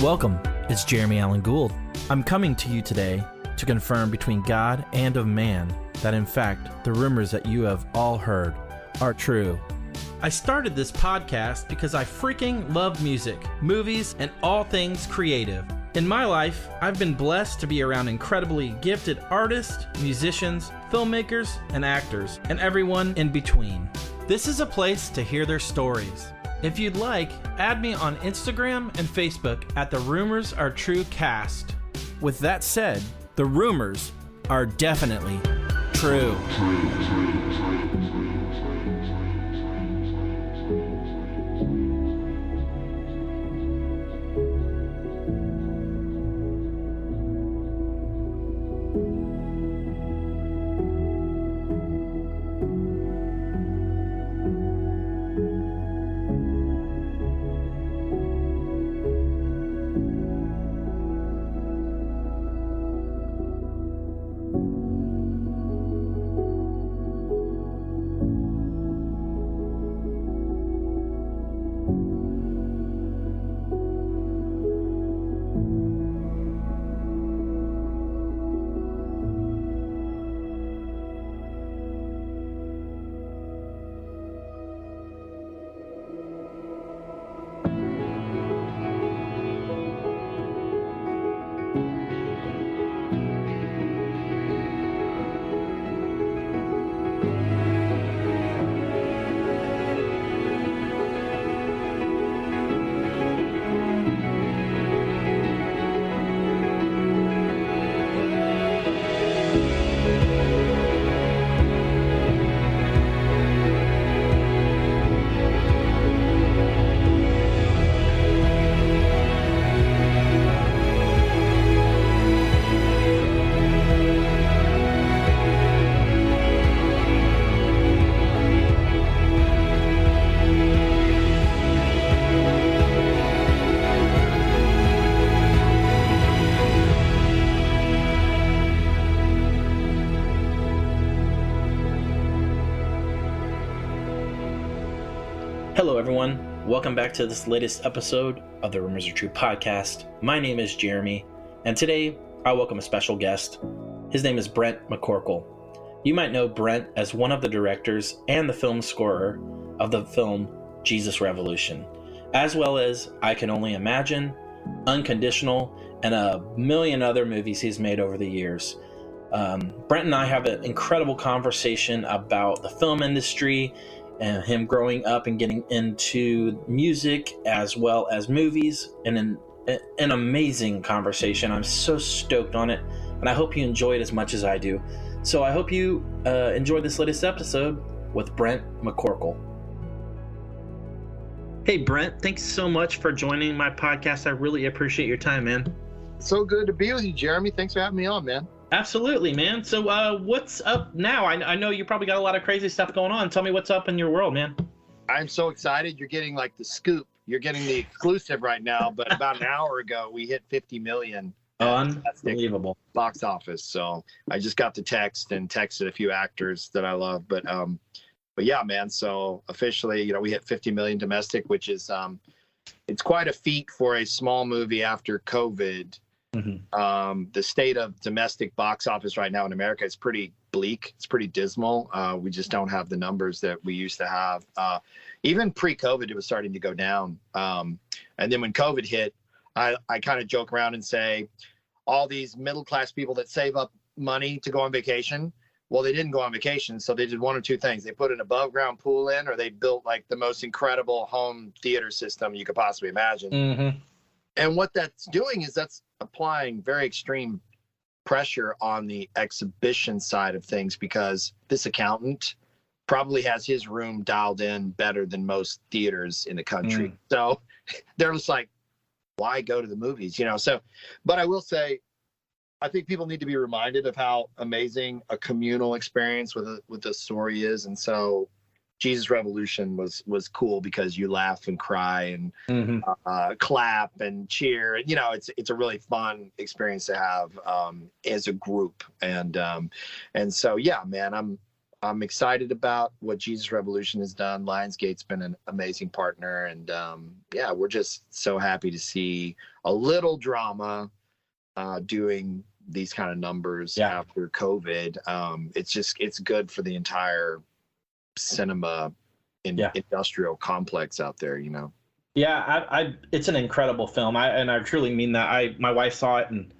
Welcome, it's Jeremy Allen Gould. I'm coming to you today to confirm between God and of man that in fact the rumors that you have all heard are true. I started this podcast because I freaking love music, movies, and all things creative. In my life, I've been blessed to be around incredibly gifted artists, musicians, filmmakers, and actors, and everyone in between. This is a place to hear their stories. If you'd like, add me on Instagram and Facebook at The Rumors Are True Cast. With that said, the rumors are definitely true. Hello everyone, welcome back to this latest episode of the Rumors Are True podcast. My name is Jeremy, and today I welcome a special guest. His name is Brent McCorkle. You might know Brent as one of the directors and the film scorer of the film Jesus Revolution, as well as I Can Only Imagine, Unconditional, and a million other movies he's made over the years. Brent and I have an incredible conversation about the film industry and him growing up and getting into music as well as movies, and an amazing conversation. I'm so stoked on it, and I hope you enjoy it as much as I do. So I hope you enjoy this latest episode with Brent McCorkle. Hey Brent, thanks so much for joining my podcast. I really appreciate your time, man. So good to be with you, Jeremy. Thanks for having me on, man. Absolutely, man. So what's up now? I know you probably got a lot of crazy stuff going on. Tell me what's up in your world, man. I'm so excited. You're getting like the scoop. You're getting the exclusive right now, but about an hour ago, we hit 50 million. Unbelievable. Box office. So I just got the text and texted a few actors that I love. But yeah, man. So officially, we hit 50 million domestic, which is, it's quite a feat for a small movie after COVID. Mm-hmm. The state of domestic box office right now in America is pretty bleak. It's pretty dismal. We just don't have the numbers that we used to have. Even pre-COVID, it was starting to go down. And then when COVID hit, I kind of joke around and say, all these middle-class people that save up money to go on vacation, well, they didn't go on vacation, so they did one or two things. They put an above-ground pool in, or they built like the most incredible home theater system you could possibly imagine. Mm-hmm. And what that's doing is that's applying very extreme pressure on the exhibition side of things, because this accountant probably has his room dialed in better than most theaters in the country. So they're just like, why go to the movies? So, but I will say, I think people need to be reminded of how amazing a communal experience with a story is. And so Jesus Revolution was cool because you laugh and cry and clap and cheer. It's a really fun experience to have as a group. And so, yeah, man, I'm excited about what Jesus Revolution has done. Lionsgate's been an amazing partner, and yeah, we're just so happy to see a little drama doing these kind of numbers after COVID. It's good for the entire cinema industrial complex out there, you know. Yeah, it's an incredible film. I truly mean that. My wife saw it and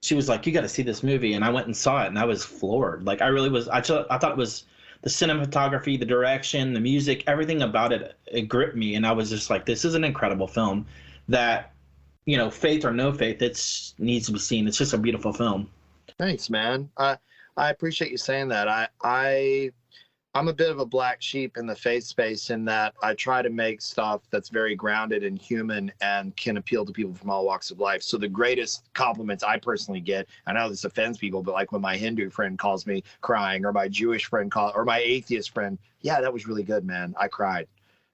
she was like, "You got to see this movie," and I went and saw it, and I was floored. Like, I really was. I thought it was the cinematography, the direction, the music, everything about it. It gripped me, and I was just like, "This is an incredible film." That, you know, faith or no faith, it needs to be seen. It's just a beautiful film. Thanks, man. I appreciate you saying that. I'm a bit of a black sheep in the faith space in that I try to make stuff that's very grounded and human and can appeal to people from all walks of life. So the greatest compliments I personally get, I know this offends people, but like when my Hindu friend calls me crying, or my Jewish friend or my atheist friend, yeah, that was really good, man. I cried,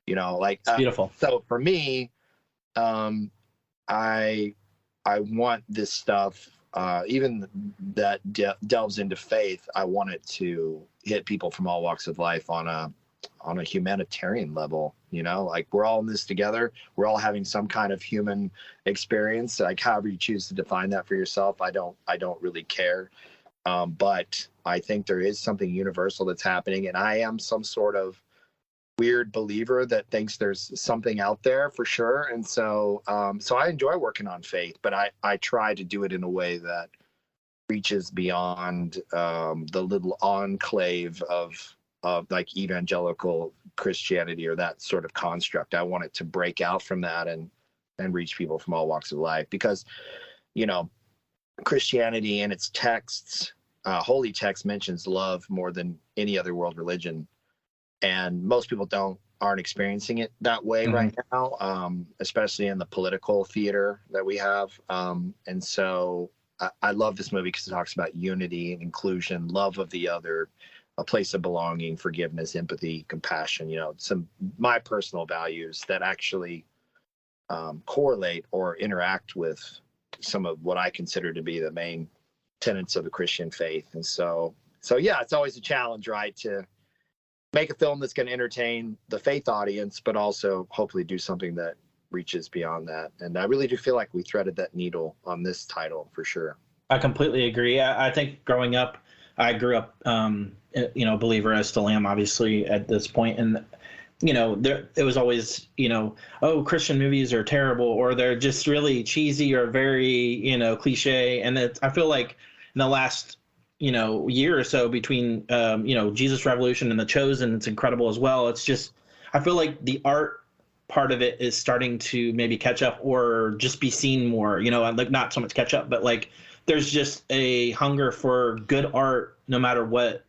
you know, like beautiful. So for me, I want this stuff, even that delves into faith. I want it to hit people from all walks of life on a humanitarian level. You know, like, we're all in this together. We're all having some kind of human experience. Like, however you choose to define that for yourself, I don't really care. But I think there is something universal that's happening, and I am some sort of weird believer that thinks there's something out there for sure. And so I enjoy working on faith, but I try to do it in a way that reaches beyond the little enclave of like evangelical Christianity or that sort of construct. I want it to break out from that and reach people from all walks of life, because, you know, Christianity in its texts, holy text, mentions love more than any other world religion. And most people aren't experiencing it that way right now, especially in the political theater that we have. And so I love this movie because it talks about unity and inclusion, love of the other, a place of belonging, forgiveness, empathy, compassion, you know, my personal values that actually correlate or interact with some of what I consider to be the main tenets of the Christian faith. And so yeah, it's always a challenge, right, to make a film that's going to entertain the faith audience, but also hopefully do something that reaches beyond that. And I really do feel like we threaded that needle on this title for sure. I completely agree. I think growing up, I grew up, you know, believer. I still am, obviously, at this point. And, you know, it was always, you know, oh, Christian movies are terrible, or they're just really cheesy or very, you know, cliche. And I feel like in the last, you know, year or so between, you know, Jesus Revolution and The Chosen, it's incredible as well. It's just, I feel like the art part of it is starting to maybe catch up or just be seen more, you know, like, not so much catch up, but like, there's just a hunger for good art, no matter what,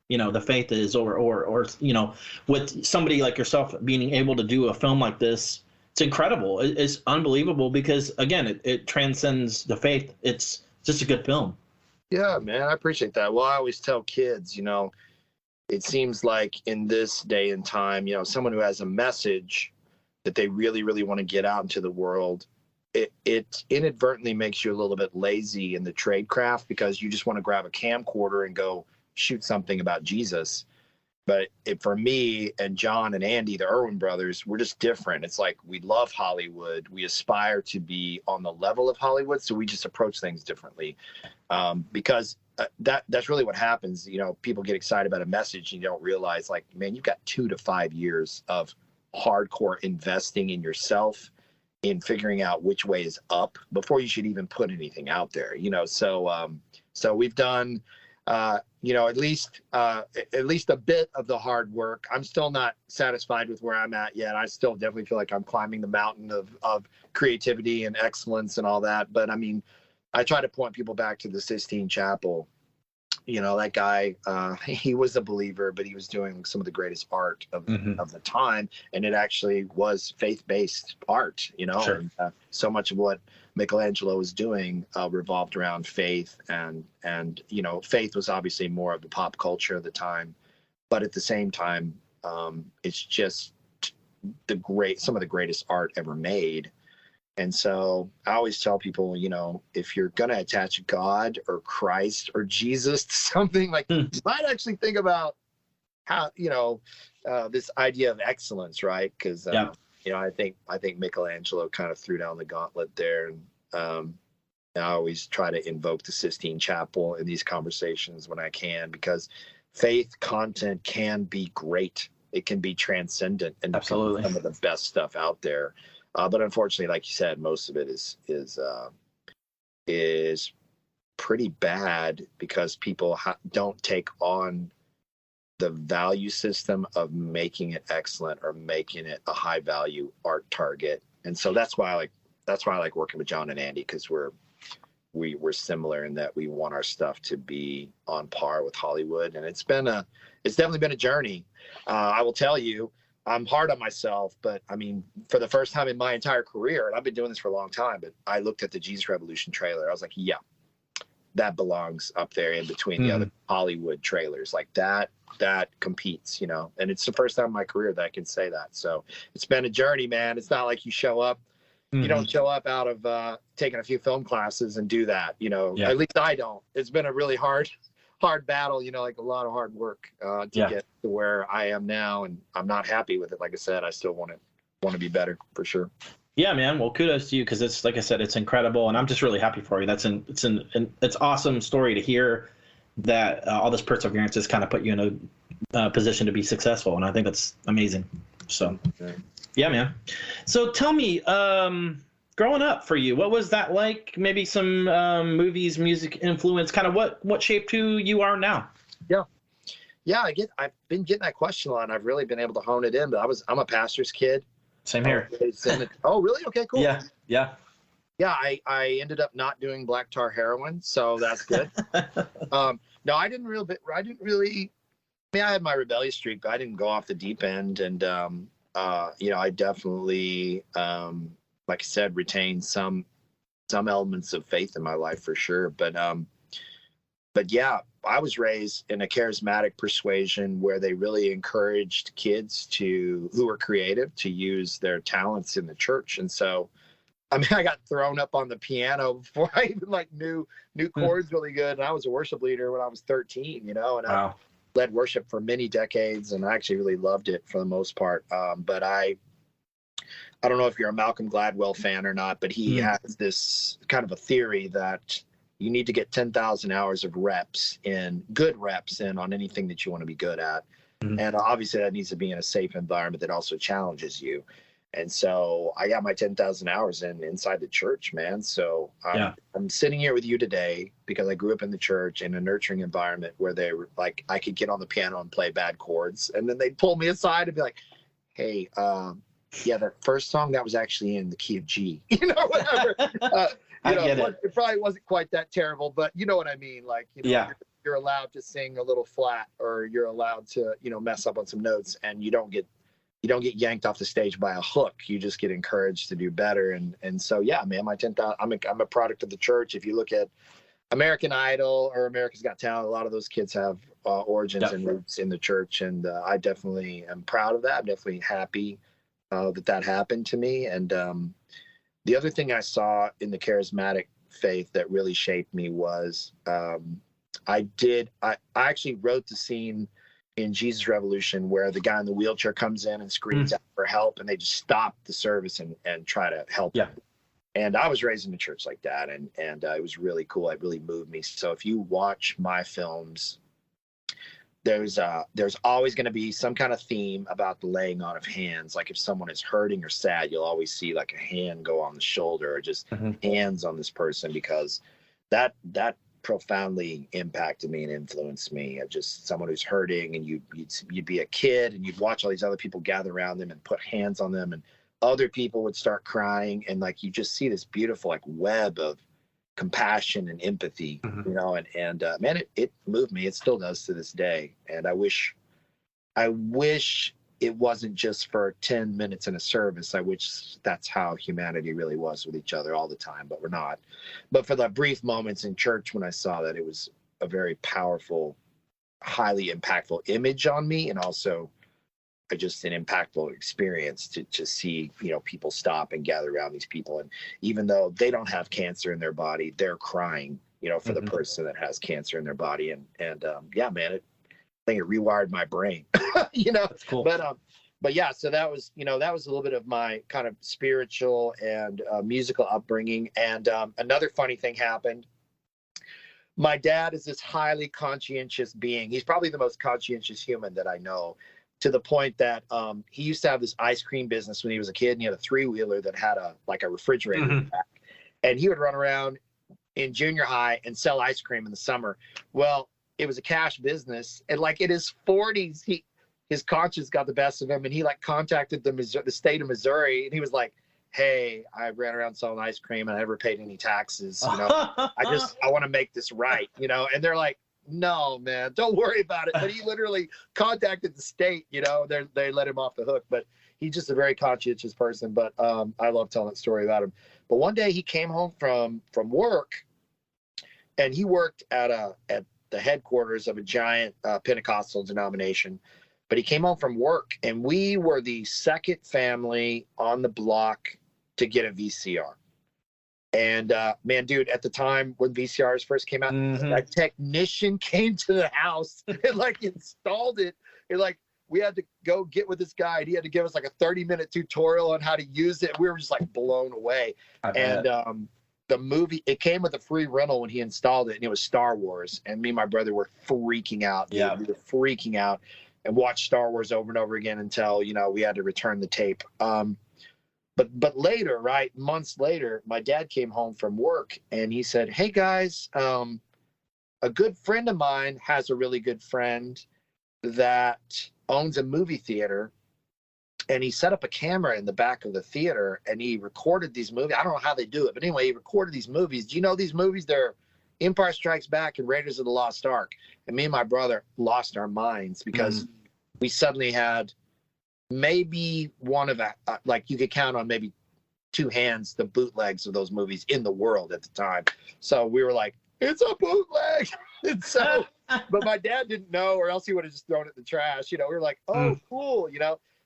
you know, the faith is, or, you know, with somebody like yourself being able to do a film like this, it's incredible. It's unbelievable because, again, it transcends the faith. It's just a good film. Yeah, man, I appreciate that. Well, I always tell kids, you know, it seems like in this day and time, you know, someone who has a message that they really, really want to get out into the world, it inadvertently makes you a little bit lazy in the trade craft, because you just want to grab a camcorder and go shoot something about Jesus. But for me and John and Andy, the Irwin brothers, we're just different. It's like, we love Hollywood. We aspire to be on the level of Hollywood. So we just approach things differently, because that's really what happens. You know, people get excited about a message and you don't realize, like, man, you've got 2 to 5 years of hardcore investing in yourself, in figuring out which way is up before you should even put anything out there, you know? So we've done, you know, at least a bit of the hard work. I'm still not satisfied with where I'm at yet. I still definitely feel like I'm climbing the mountain of creativity and excellence and all that. But I mean, I try to point people back to the Sistine Chapel. You know, that guy, he was a believer, but he was doing some of the greatest art of the time. And it actually was faith-based art, you know, Sure. And so much of what Michelangelo was doing revolved around faith. And, you know, faith was obviously more of the pop culture of the time. But at the same time, it's just some of the greatest art ever made. And so I always tell people, you know, if you're going to attach God or Christ or Jesus to something, like, you might actually think about how, this idea of excellence, right? Because I think Michelangelo kind of threw down the gauntlet there, and I always try to invoke the Sistine Chapel in these conversations when I can, because faith content can be great. It can be transcendent and absolutely some of the best stuff out there. But unfortunately, like you said, most of it is pretty bad because people don't take on the value system of making it excellent or making it a high value art target. And so that's why I like working with John and Andy, because we're similar in that we want our stuff to be on par with Hollywood. And it's definitely been a journey. I will tell you, I'm hard on myself, but I mean, for the first time in my entire career, and I've been doing this for a long time, but I looked at the Jesus Revolution trailer. I was like, yeah, that belongs up there in between the other Hollywood trailers. Like that competes, and it's the first time in my career that I can say that. So it's been a journey, man. It's not like you show up. You don't show up out of taking a few film classes and do that, At least I don't. It's been a really hard battle, like a lot of hard work to get to where I am now, and I'm not happy with it. Like I said, I still want to be better for sure. Yeah, man. Well, kudos to you, because it's, like I said, it's incredible, and I'm just really happy for you. It's awesome story to hear that all this perseverance has kind of put you in a position to be successful, and I think that's amazing. So. Yeah, man. So tell me, growing up for you, what was that like? Maybe some movies, music influence, kind of what shaped who you are now? Yeah. I've been getting that question a lot, and I've really been able to hone it in. But I'm a pastor's kid. Same here. Oh, really? Okay, cool. Yeah. Yeah, I ended up not doing black tar heroin, so that's good. No, I didn't really. I mean, I had my rebellious streak, but I didn't go off the deep end, and I definitely, like I said, retained some elements of faith in my life for sure. But yeah, I was raised in a charismatic persuasion where they really encouraged kids who were creative to use their talents in the church. And so, I mean, I got thrown up on the piano before I even knew chords really good. And I was a worship leader when I was 13, and wow. I led worship for many decades, and I actually really loved it for the most part. But I don't know if you're a Malcolm Gladwell fan or not, but he has this kind of a theory that you need to get 10,000 hours of good reps in on anything that you want to be good at. And obviously that needs to be in a safe environment that also challenges you. And so I got my 10,000 hours inside the church, man. So I'm sitting here with you today because I grew up in the church in a nurturing environment where they were like, I could get on the piano and play bad chords. And then they'd pull me aside and be like, hey, that first song, that was actually in the key of G, whatever. It probably wasn't quite that terrible, but you know what I mean? You're allowed to sing a little flat, or you're allowed to, mess up on some notes, and you don't get yanked off the stage by a hook. You just get encouraged to do better. And so, yeah, man, my 10,000, I'm a product of the church. If you look at American Idol or America's Got Talent, a lot of those kids have origins and roots in the church. And I definitely am proud of that. I'm definitely happy that happened to me. And the other thing I saw in the charismatic faith that really shaped me was I actually wrote the scene in Jesus Revolution where the guy in the wheelchair comes in and screams out for help, and they just stop the service and try to help him. And I was raised in a church like that, and it was really cool. It really moved me. So if you watch my films, there's always going to be some kind of theme about the laying on of hands. Like if someone is hurting or sad, you'll always see like a hand go on the shoulder, or just hands on this person, because that profoundly impacted me and influenced me. Just someone who's hurting, and you'd be a kid and you'd watch all these other people gather around them and put hands on them, and other people would start crying, and you just see this beautiful web of compassion and empathy, and man, it moved me. It still does to this day. And I wish it wasn't just for 10 minutes in a service. I wish that's how humanity really was with each other all the time, but we're not. But for the brief moments in church when I saw that, it was a very powerful, highly impactful image on me, and also just an impactful experience to see, people stop and gather around these people. And even though they don't have cancer in their body, they're crying, for the person that has cancer in their body. And yeah, man, think it rewired my brain, That's cool. But yeah, so that was a little bit of my kind of spiritual and musical upbringing. And another funny thing happened. My dad is this highly conscientious being. He's probably the most conscientious human that I know, to the point that he used to have this ice cream business when he was a kid, and he had a 3-wheeler that had a refrigerator in the back. And he would run around in junior high and sell ice cream in the summer. Well, it was a cash business, and like in his 40s, his conscience got the best of him, and he like contacted the state of Missouri, and he was like, "Hey, I ran around selling ice cream and I never paid any taxes. I want to make this right, And they're like, "No, man, don't worry about it." But he literally contacted the state, they let him off the hook. But he's just a very conscientious person. But I love telling that story about him. But one day he came home from work, and he worked at the headquarters of a giant Pentecostal denomination. But he came home from work, and we were the second family on the block to get a VCR. And man, dude, at the time when VCRs first came out, a technician came to the house and like installed it. And like we had to go get with this guy, and he had to give us like a 30-minute tutorial on how to use it. We were just like blown away. And the movie, it came with a free rental when he installed it, and it was Star Wars. And me and my brother were freaking out. Dude. Yeah, we were freaking out. And watched Star Wars over and over again until, we had to return the tape. But later, right, months later, my dad came home from work, and he said, "Hey, guys, a good friend of mine has a really good friend that owns a movie theater, and he set up a camera in the back of the theater, and he recorded these movies. I don't know how they do it, but anyway, he recorded these movies. Do you know these movies? They're Empire Strikes Back and Raiders of the Lost Ark." And me and my brother lost our minds because we suddenly had maybe one of like you could count on maybe 2 hands the bootlegs of those movies in the world at the time. So we were like, "It's a bootleg." And so, but my dad didn't know, or else he would have just thrown it in the trash. We were like, "Oh, cool,"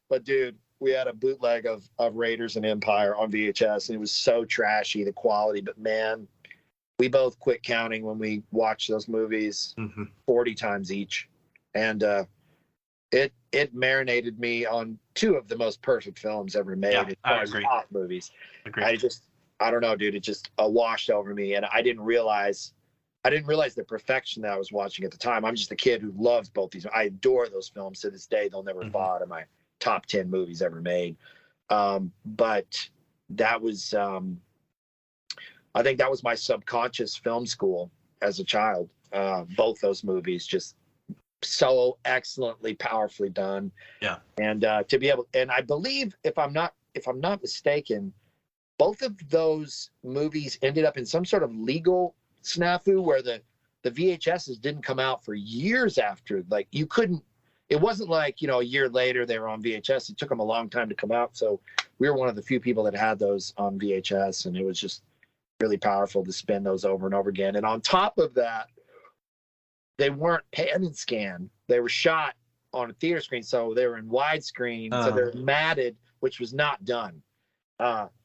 But dude, we had a bootleg of Raiders and Empire on VHS, and it was so trashy, the quality. But man, we both quit counting when we watched those movies 40 times each. And it marinated me on 2 of the most perfect films ever made. Yeah, I agree. Pop movies. Agreed. I don't know, dude. It just washed over me, and I didn't realize the perfection that I was watching at the time. I'm just a kid who loves both these. I adore those films to this day. They'll never fall out of my top 10 movies ever made. But that was, I think that was my subconscious film school as a child. Both those movies just so excellently, powerfully done. Yeah. And to be able, and I believe if I'm not mistaken, both of those movies ended up in some sort of legal snafu where the VHSs didn't come out for years after. Like you couldn't, it wasn't like, a year later they were on VHS. It took them a long time to come out. So we were one of the few people that had those on VHS, and it was just really powerful to spin those over and over again. And on top of that, they weren't pan and scan. They were shot on a theater screen, so they were in widescreen. So they're matted, which was not done.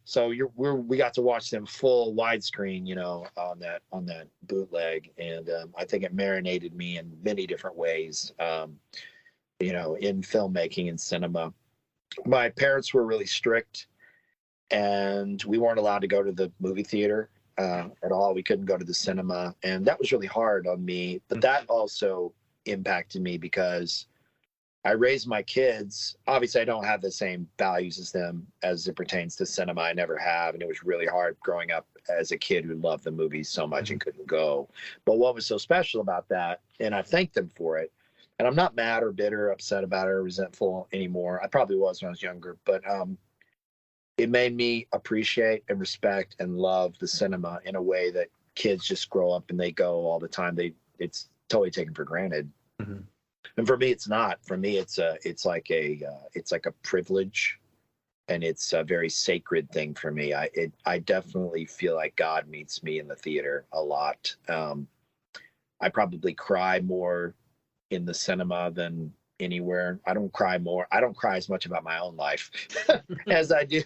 So we got to watch them full widescreen, on that bootleg, and I think it marinated me in many different ways, in filmmaking and cinema. My parents were really strict, and we weren't allowed to go to the movie theater at all. We couldn't go to the cinema, and that was really hard on me. But that also impacted me because I raised my kids. Obviously, I don't have the same values as them as it pertains to cinema. I never have, and it was really hard growing up as a kid who loved the movies so much and couldn't go. But what was so special about that, and I thank them for it, and I'm not mad or bitter, upset about it, or resentful anymore. I probably was when I was younger, but it made me appreciate and respect and love the cinema in a way that kids just grow up and they go all the time. It's totally taken for granted. And for me, it's not. For me, it's like a privilege, and it's a very sacred thing for me. I definitely feel like God meets me in the theater a lot. I probably cry more in the cinema than anywhere. I don't cry as much about my own life as I do,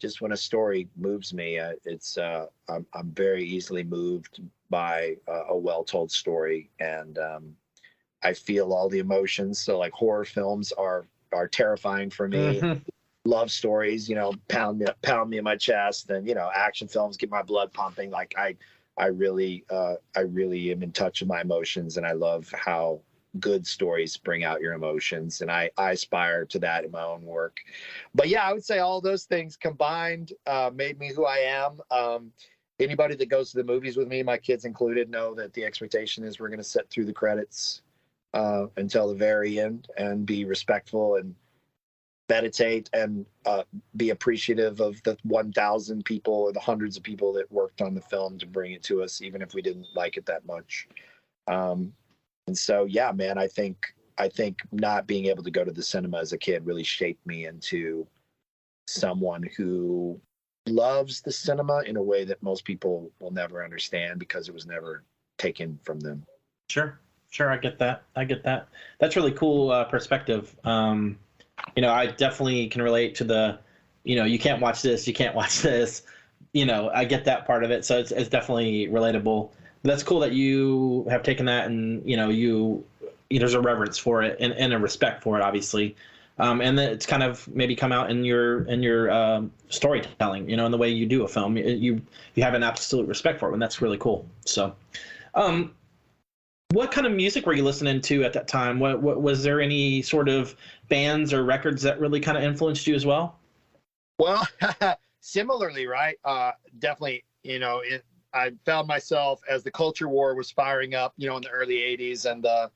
just when a story moves me. I'm very easily moved by a well-told story, and I feel all the emotions. So like horror films are terrifying for me. Mm-hmm. Love stories, pound me in my chest, and action films get my blood pumping. Like I really am in touch with my emotions, and I love how good stories bring out your emotions, and I aspire to that in my own work. But yeah, I would say all those things combined made me who I am. Anybody that goes to the movies with me, my kids included, know that the expectation is we're going to sit through the credits until the very end and be respectful and meditate and be appreciative of the 1,000 people or the hundreds of people that worked on the film to bring it to us, even if we didn't like it that much. And so, yeah, man, I think not being able to go to the cinema as a kid really shaped me into someone who loves the cinema in a way that most people will never understand because it was never taken from them. Sure. I get that. That's really cool perspective. I definitely can relate to the, you can't watch this, you can't watch this. I get that part of it. So it's definitely relatable. That's cool that you have taken that and, there's a reverence for it and a respect for it, obviously. And that it's kind of maybe come out in your storytelling, in the way you do a film. You have an absolute respect for it, and that's really cool. So, what kind of music were you listening to at that time? What was there any sort of bands or records that really kind of influenced you as well? Well, similarly, right? Definitely, I found myself as the culture war was firing up, in the early 80s, and the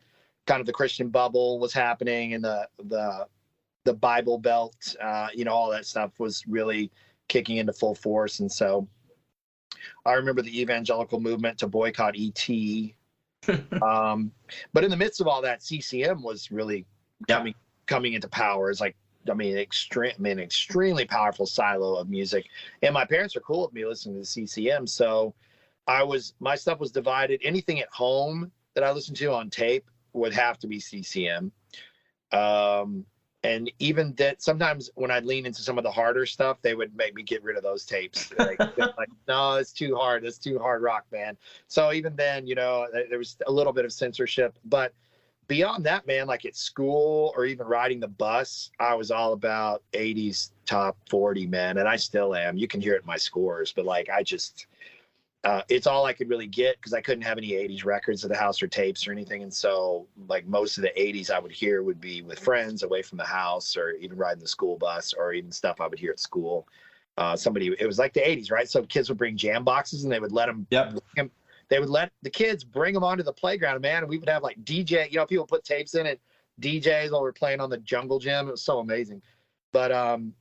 kind of the Christian bubble was happening, and the Bible Belt, all that stuff was really kicking into full force. And so I remember the evangelical movement to boycott ET. But in the midst of all that, CCM was really coming into power. It's like, extremely powerful silo of music. And my parents are cool with me listening to CCM. So my stuff was divided. Anything at home that I listened to on tape would have to be CCM. And even that, sometimes when I'd lean into some of the harder stuff, they would make me get rid of those tapes. Like, no, it's too hard. It's too hard rock, man. So even then, there was a little bit of censorship. But beyond that, man, like at school or even riding the bus, I was all about 80s top 40, man. And I still am. You can hear it in my scores. But like, it's all I could really get because I couldn't have any 80s records at the house or tapes or anything. And so like most of the 80s I would hear would be with friends away from the house, or even riding the school bus, or even stuff I would hear at school. It was like the 80s, right? So kids would bring jam boxes and they would let them, they would let the kids bring them onto the playground, man. And we would have like DJ, people put tapes in it, DJs while we're playing on the jungle gym. It was so amazing. But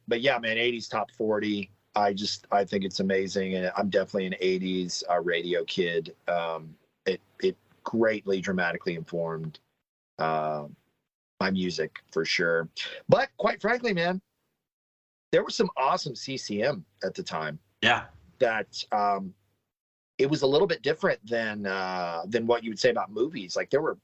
yeah, man, 80s top 40. I think it's amazing, and I'm definitely an 80s radio kid. It greatly dramatically informed my music for sure. But quite frankly, man, there was some awesome CCM at the time. Yeah, that it was a little bit different than what you would say about movies. Like there were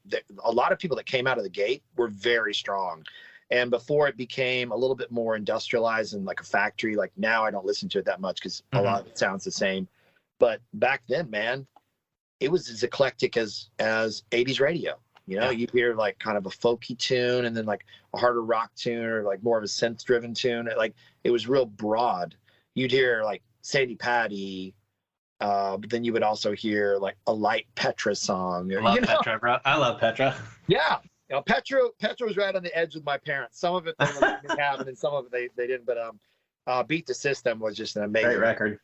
a lot of people that came out of the gate were very strong. And before it became a little bit more industrialized and like a factory, like now I don't listen to it that much because a lot of it sounds the same. But back then, man, it was as eclectic as 80s radio. You'd hear like kind of a folky tune and then like a harder rock tune, or like more of a synth driven tune. It was real broad. You'd hear like Sadie Patty, but then you would also hear like a light Petra song. I love Petra, bro. I love Petra. Yeah. Petra was right on the edge with my parents. Some of it they let me have, and some of it they didn't. But Beat the System was just an amazing record.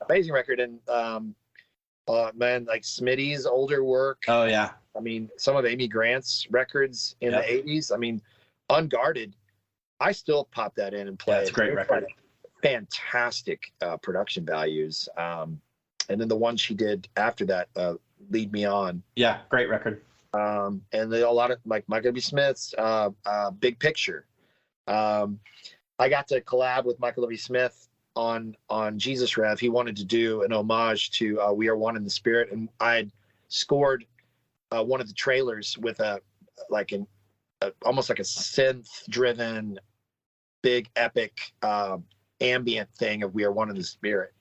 Amazing record. And man, like Smitty's older work. Oh yeah. I mean, some of Amy Grant's records in the 80s. I mean, Unguarded. I still pop that in and play. It's a great record. Fantastic production values. And then the one she did after that, Lead Me On. Yeah, great record. And a lot of like Michael W. Smith's Big Picture. I got to collab with Michael W. Smith on Jesus Rev. He wanted to do an homage to We Are One in the Spirit, and I had scored one of the trailers with almost like a synth-driven, big epic ambient thing of We Are One in the Spirit.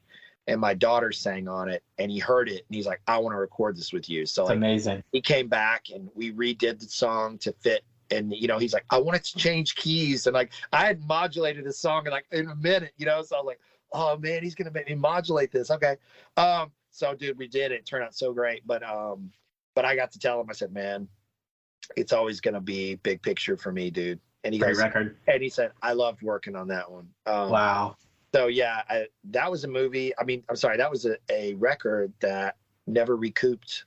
and my daughter sang on it, and he heard it, and he's like, I want to record this with you. So it's like, amazing. he came back, and we redid the song to fit. And, you know, he's like, I want it to change keys. And like, I had modulated the song in a minute, you know? So I was like, oh man, he's going to make me modulate this. Okay. So dude, we did it. It turned out so great. But I got to tell him, I said, man, it's always going to be big picture for me, dude. And he Great goes, record. and he said, I loved working on that one. Wow. So yeah, that was a movie. I mean, I'm sorry, that was a record that never recouped.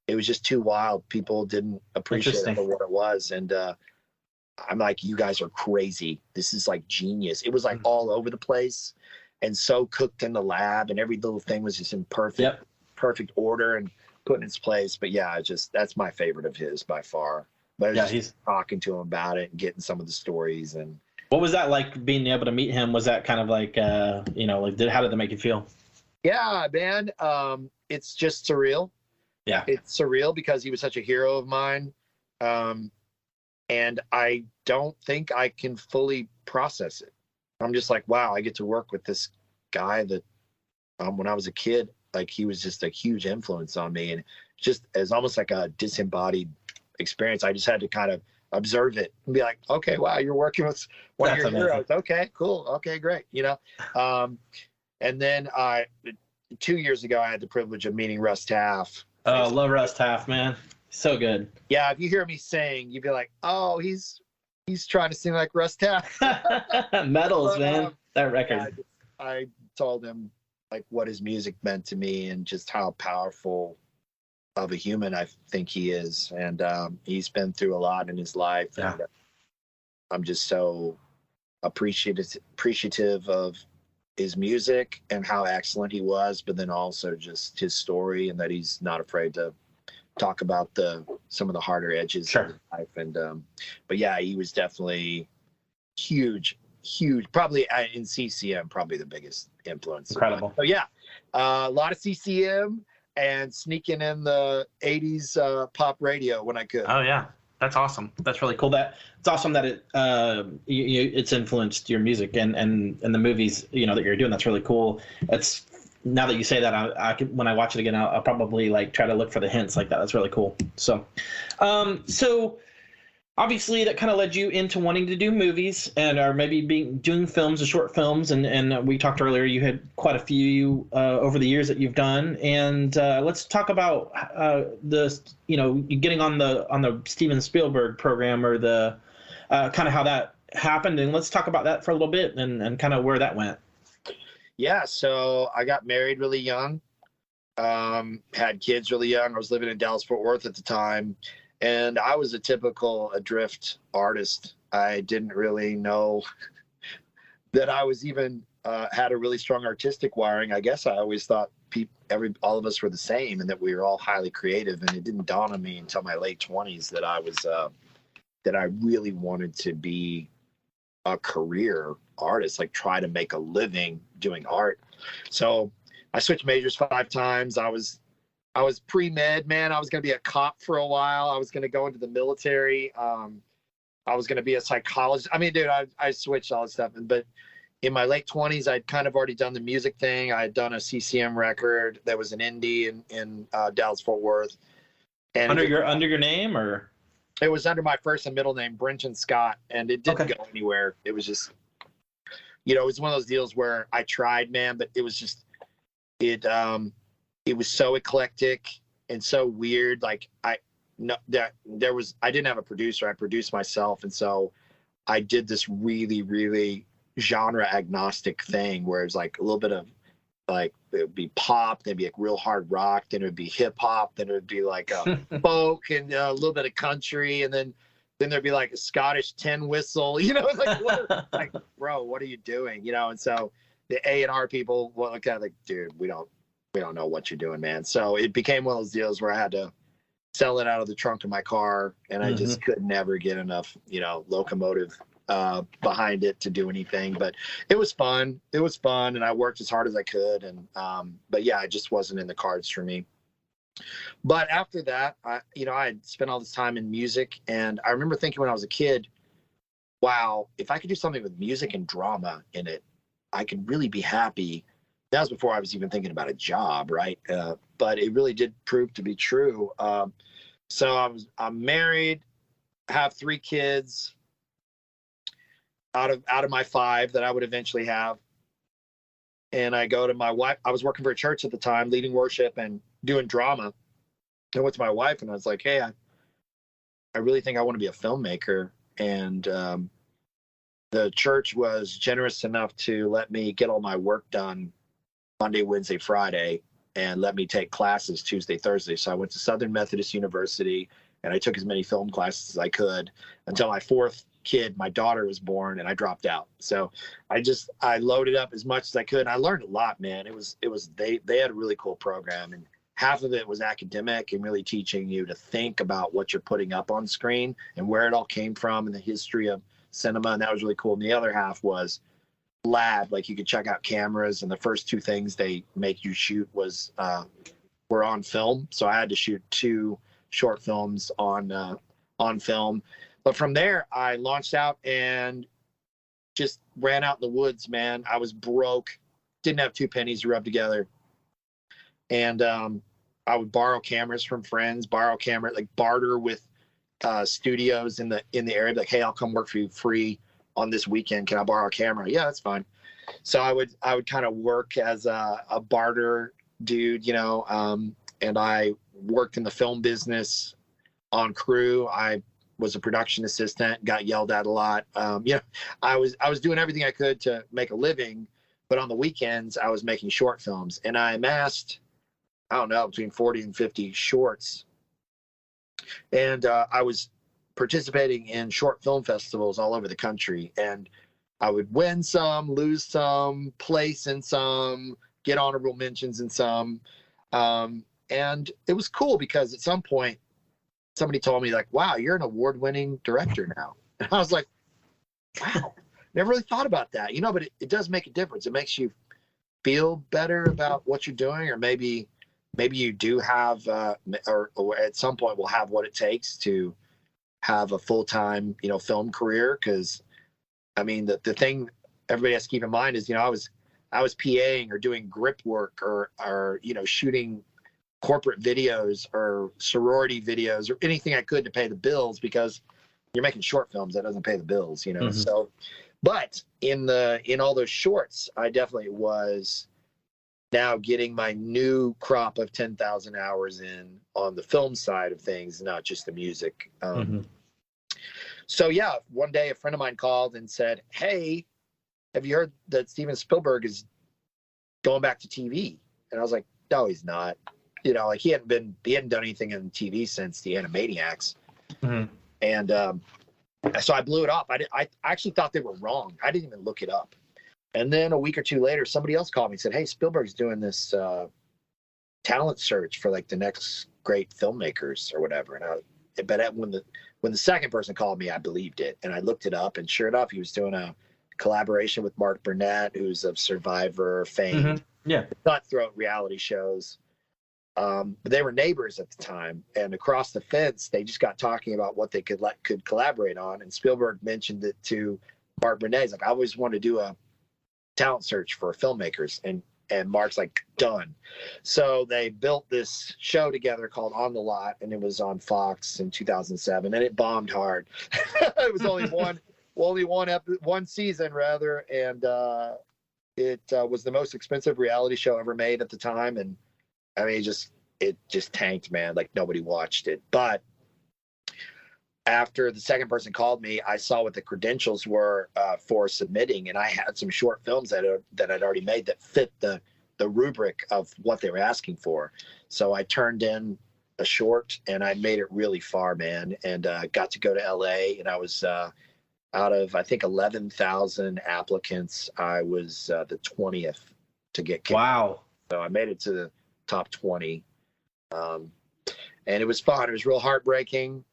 It was just too wild. People didn't appreciate it for what it was. And I'm like, you guys are crazy. This is like genius. It was like all over the place and so cooked in the lab, and every little thing was just in perfect order and put in its place. But yeah, that's my favorite of his by far. But yeah, he's talking to him about it and getting some of the stories. And what was that like, being able to meet him? Was that kind of like, you know, like how did that make you feel? Yeah, man. It's just surreal. Yeah, it's surreal because he was such a hero of mine. And I don't think I can fully process it. I'm just like, wow, I get to work with this guy that when I was a kid, like he was just a huge influence on me, and just as almost like a disembodied experience. I just had to kind of observe it and be like, okay, wow, you're working with one of your heroes. Okay, cool. Okay, great. You know? And then 2 years ago, I had the privilege of meeting Russ Taff. Oh, love Russ Taff, man. So good. Yeah, if you hear me sing, you'd be like, oh, he's trying to sing like Russ Taff. Medals, man. That record. Yeah, I told him like what his music meant to me and just how powerful of a human I think he is. And he's been through a lot in his life. Yeah. And I'm just so appreciative of his music and how excellent he was, but then also just his story, and that he's not afraid to talk about some of the harder edges of his life. And but yeah, he was definitely huge, probably in CCM, probably the biggest influence. Incredible. So yeah, a lot of CCM and sneaking in the 80s pop radio when I could. Oh yeah, that's awesome. That's really cool. It's awesome that it's influenced your music and the movies, you know, that you're doing. That's really cool. It's, now that you say that, I can, when I watch it again, I'll probably like try to look for the hints like that. That's really cool. So, so obviously that kind of led you into wanting to do movies or maybe doing films or short films. And we talked earlier, you had quite a few over the years that you've done. And let's talk about getting on the Steven Spielberg program, or the kind of how that happened. And let's talk about that for a little bit and kind of where that went. Yeah, so I got married really young, had kids really young. I was living in Dallas-Fort Worth at the time, and I was a typical adrift artist. I didn't really know that I was even had a really strong artistic wiring. I guess I always thought all of us were the same, and that we were all highly creative. And it didn't dawn on me until my late 20s that I was that I really wanted to be a career artist, like try to make a living doing art. So I switched majors 5 times. I was pre-med, man. I was going to be a cop for a while. I was going to go into the military. I was going to be a psychologist. I mean, dude, I switched all this stuff. But in my late 20s, I'd kind of already done the music thing. I had done a CCM record that was an indie in Dallas-Fort Worth. And under your name, or? It was under my first and middle name, Brent and Scott, and it didn't go anywhere. It was just, it was one of those deals where I tried, man, but it was just, it was so eclectic and so weird. Like I didn't have a producer. I produced myself. And so I did this really, really genre agnostic thing where it's like a little bit of like, it would be pop, then it'd be like real hard rock, then it would be hip hop, then it would be like a folk and a little bit of country, and then there'd be like a Scottish tin whistle, like bro, what are you doing? And so the A&R people looked at it like, dude, we don't know what you're doing, man. So it became one of those deals where I had to sell it out of the trunk of my car, and I just could never get enough, locomotive behind it to do anything. But it was fun. And I worked as hard as I could. And but yeah, it just wasn't in the cards for me. But after that, I had spent all this time in music, and I remember thinking when I was a kid, wow, if I could do something with music and drama in it, I could really be happy. that was before I was even thinking about a job, right? But it really did prove to be true. So I'm married, have 3 kids out of my 5 that I would eventually have. And I go to my wife. I was working for a church at the time, leading worship and doing drama. I went to my wife and I was like, hey, I really think I want to be a filmmaker. And the church was generous enough to let me get all my work done Monday, Wednesday, Friday, and let me take classes Tuesday, Thursday. So I went to Southern Methodist University and I took as many film classes as I could until my 4th kid, my daughter, was born, and I dropped out. So I loaded up as much as I could. And I learned a lot, man. They had a really cool program, and half of it was academic and really teaching you to think about what you're putting up on screen and where it all came from and the history of cinema. And that was really cool. And the other half was lab, like you could check out cameras, and the first 2 things they make you shoot were on film. So I had to shoot 2 short films on film. But from there, I launched out and just ran out in the woods, man. I was broke, didn't have 2 pennies to rub together. And I would borrow cameras from friends, like barter with studios in the area, like, hey, I'll come work for you free on this weekend. Can I borrow a camera? Yeah, that's fine. So I would kind of work as a barter dude, and I worked in the film business on crew. I was a production assistant, got yelled at a lot. I was doing everything I could to make a living, but on the weekends I was making short films, and I amassed, I don't know, between 40 and 50 shorts. And I was participating in short film festivals all over the country, and I would win some, lose some, place in some, get honorable mentions in some. And it was cool because at some point somebody told me, like, wow, you're an award-winning director now. And I was like, wow, never really thought about that, but it does make a difference. It makes you feel better about what you're doing, or maybe you do have, or at some point will have what it takes to have a full-time, film career. Because, I mean, the thing everybody has to keep in mind is, I was PAing or doing grip work or shooting corporate videos or sorority videos or anything I could to pay the bills, because you're making short films that doesn't pay the bills, Mm-hmm. So, but in all those shorts, I definitely was now getting my new crop of 10,000 hours in on the film side of things, not just the music. Mm-hmm. So yeah, one day a friend of mine called and said, hey, have you heard that Steven Spielberg is going back to TV? And I was like, no, he's not. Like he hadn't done anything in TV since the Animaniacs. Mm-hmm. And so I blew it up. I actually thought they were wrong. I didn't even look it up. And then a week or 2 later, somebody else called me and said, hey, Spielberg's doing this talent search for like the next great filmmakers or whatever. But when the second person called me, I believed it. And I looked it up, and sure enough, he was doing a collaboration with Mark Burnett, who's of Survivor fame. Mm-hmm. Yeah. Cutthroat reality shows. But they were neighbors at the time, and across the fence, they just got talking about what they could collaborate on. And Spielberg mentioned it to Mark Burnett. He's like, I always want to do a talent search for filmmakers, and Mark's like, done. So they built this show together called On the Lot, and it was on Fox in 2007, and it bombed hard. It was only one season rather, and it was the most expensive reality show ever made at the time. And I mean, it just tanked, man. Like nobody watched it. But after the second person called me, I saw what the credentials were for submitting, and I had some short films that I'd already made that fit the rubric of what they were asking for. So I turned in a short, and I made it really far, man, and got to go to LA. And I was out of, I think, 11,000 applicants, I was the 20th to get kicked. Wow. So I made it to the top 20, and it was fun. It was real heartbreaking.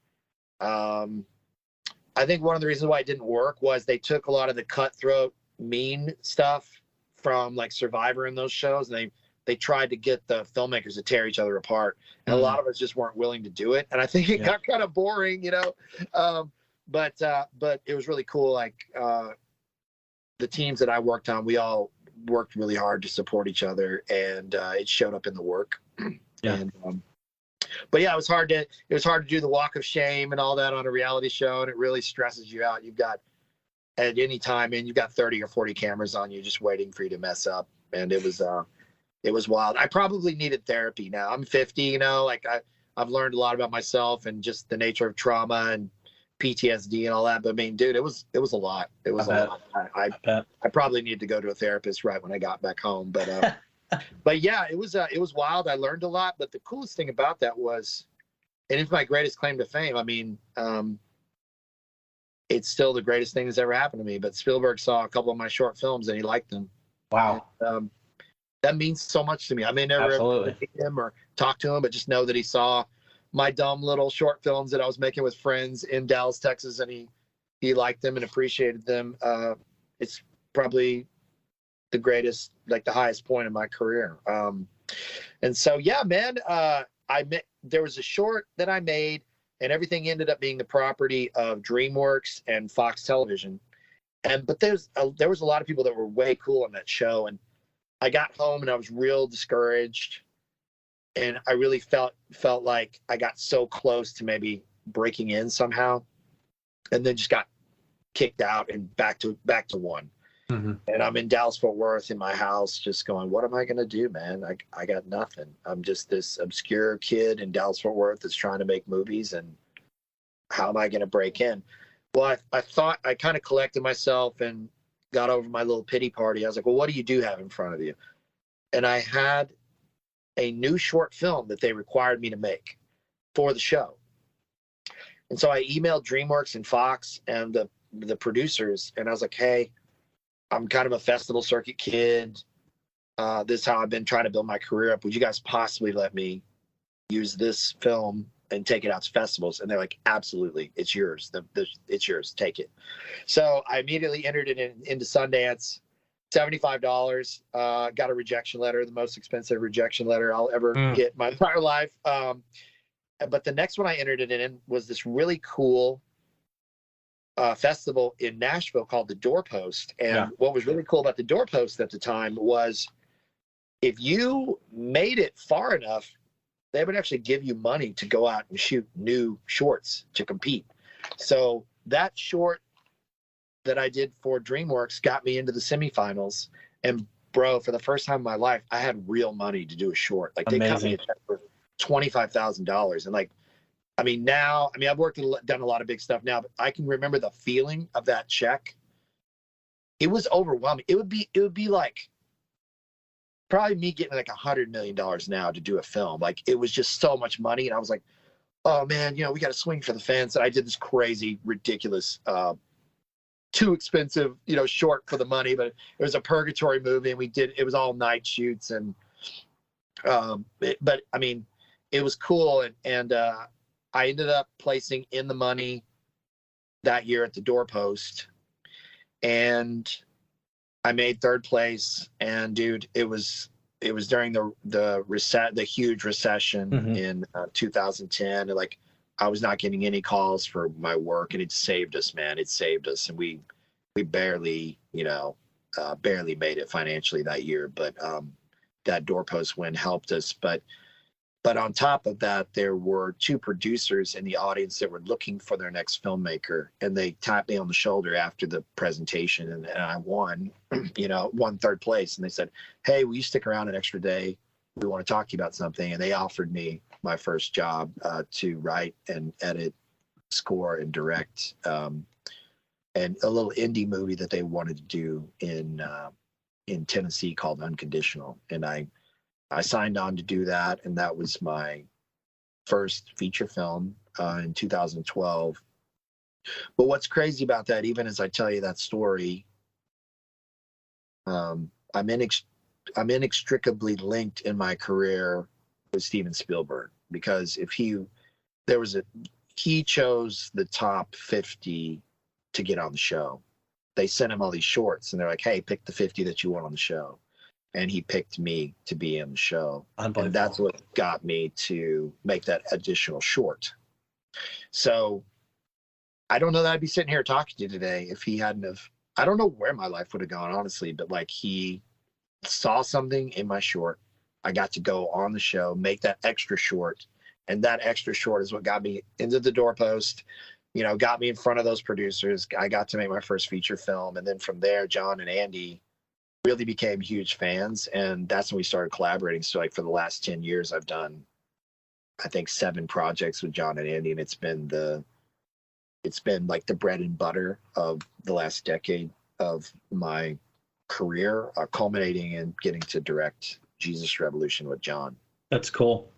I think one of the reasons why it didn't work was they took a lot of the cutthroat mean stuff from like Survivor and those shows, and they tried to get the filmmakers to tear each other apart, and a lot of us just weren't willing to do it. And I think it got kind of boring, but it was really cool. Like the teams that I worked on, we all worked really hard to support each other, and it showed up in the work. Yeah. And but yeah, it was hard to do the walk of shame and all that on a reality show, and it really stresses you out. You've got at any time, and you've got 30 or 40 cameras on you just waiting for you to mess up, and it was wild. I probably needed therapy. Now I'm 50, you know, like I've learned a lot about myself and just the nature of trauma and PTSD and all that. But I mean, dude, it was a lot. It was a lot. I probably needed to go to a therapist right when I got back home. But but yeah, it was wild. I learned a lot. But the coolest thing about that was, and it's my greatest claim to fame. I mean, it's still the greatest thing that's ever happened to me. But Spielberg saw a couple of my short films and he liked them. Wow. And, that means so much to me. I may never ever meet him or talk to him, but just know that he saw my dumb little short films that I was making with friends in Dallas, Texas, and he liked them and appreciated them. It's probably the greatest, like the highest point in my career. And so, yeah, man, there was a short that I made, and everything ended up being the property of DreamWorks and Fox Television. But there was a lot of people that were way cool on that show, and I got home and I was real discouraged, and I really felt like I got so close to maybe breaking in somehow, and then just got kicked out and back to one. Mm-hmm. And I'm in Dallas Fort Worth in my house just going, what am I going to do, man? I got nothing. I'm just this obscure kid in Dallas Fort Worth that's trying to make movies, and how am I going to break in? Well, I thought I kind of collected myself and got over my little pity party. I was like, well, what do you have in front of you? And I had a new short film that they required me to make for the show. And so I emailed DreamWorks and Fox and the producers, and I was like, hey, I'm kind of a festival circuit kid. This is how I've been trying to build my career up. Would you guys possibly let me use this film and take it out to festivals? And they're like, absolutely, it's yours. It's yours, take it. So I immediately entered it into Sundance, $75, got a rejection letter, the most expensive rejection letter I'll ever get in my entire life. But the next one I entered it in was this really cool festival in Nashville called the Doorpost. And what was really cool about the Doorpost at the time was if you made it far enough, they would actually give you money to go out and shoot new shorts to compete. So that short that I did for DreamWorks got me into the semifinals. And bro, for the first time in my life, I had real money to do a short. Like they cut me a check for $25,000. And like, I mean, I've done a lot of big stuff now, but I can remember the feeling of that check. It was overwhelming. It would be like probably me getting like $100 million now to do a film. Like it was just so much money. And I was like, oh man, we got to swing for the fence. And I did this crazy, ridiculous, too expensive, short for the money, but it was a purgatory movie, and it was all night shoots. And, but I mean, it was cool. And I ended up placing in the money that year at the Doorpost, and I made third place. And dude, it was during the huge recession in 2010. And like, I was not getting any calls for my work, and it saved us, man. It saved us. And we barely, barely made it financially that year, but that Doorpost win helped us. But on top of that, there were two producers in the audience that were looking for their next filmmaker, and they tapped me on the shoulder after the presentation, and I won, won third place. And they said, hey, will you stick around an extra day? We want to talk to you about something. And they offered me my first job to write and edit, score, and direct, and a little indie movie that they wanted to do in Tennessee called Unconditional. And I signed on to do that, and that was my first feature film in 2012. But what's crazy about that, even as I tell you that story, I'm inextricably linked in my career with Steven Spielberg, because he chose the top 50 to get on the show. They sent him all these shorts, and they're like, hey, pick the 50 that you want on the show. And he picked me to be in the show. And that's what got me to make that additional short. So I don't know that I'd be sitting here talking to you today if he hadn't have, I don't know where my life would have gone, honestly, but like he saw something in my short. I got to go on the show, make that extra short. And that extra short is what got me into the Doorpost, got me in front of those producers. I got to make my first feature film. And then from there, John and Andy really became huge fans. And that's when we started collaborating. So like for the last 10 years, I've done, I think 7 projects with John and Andy. And it's been like the bread and butter of the last decade of my career, culminating in getting to direct Jesus Revolution with John. That's cool.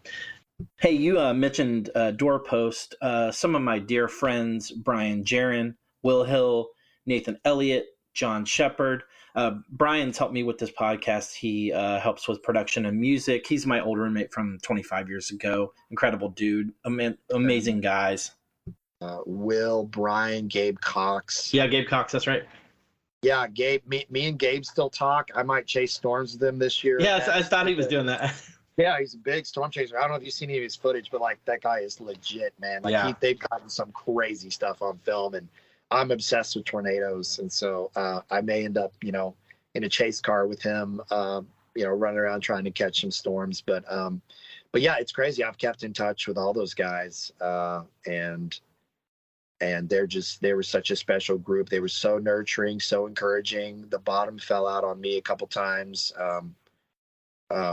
Hey, you mentioned Doorpost. Some of my dear friends, Brian Jerin, Will Hill, Nathan Elliott, John Shepard. Brian's helped me with this podcast. He helps with production and music. He's my old roommate from 25 years ago. Incredible dude. Amazing guys. Will, Brian, Gabe Cox. Yeah, Gabe Cox, that's right. Yeah, Gabe. Me and Gabe still talk. I might chase storms with him this year. Yeah, I thought he was doing that. Yeah, he's a big storm chaser. I don't know if you've seen any of his footage, but like that guy is legit, man. Like they've gotten some crazy stuff on film, and I'm obsessed with tornadoes, and so I may end up, in a chase car with him, running around trying to catch some storms. But yeah, it's crazy. I've kept in touch with all those guys, and they were such a special group. They were so nurturing, so encouraging. The bottom fell out on me a couple times.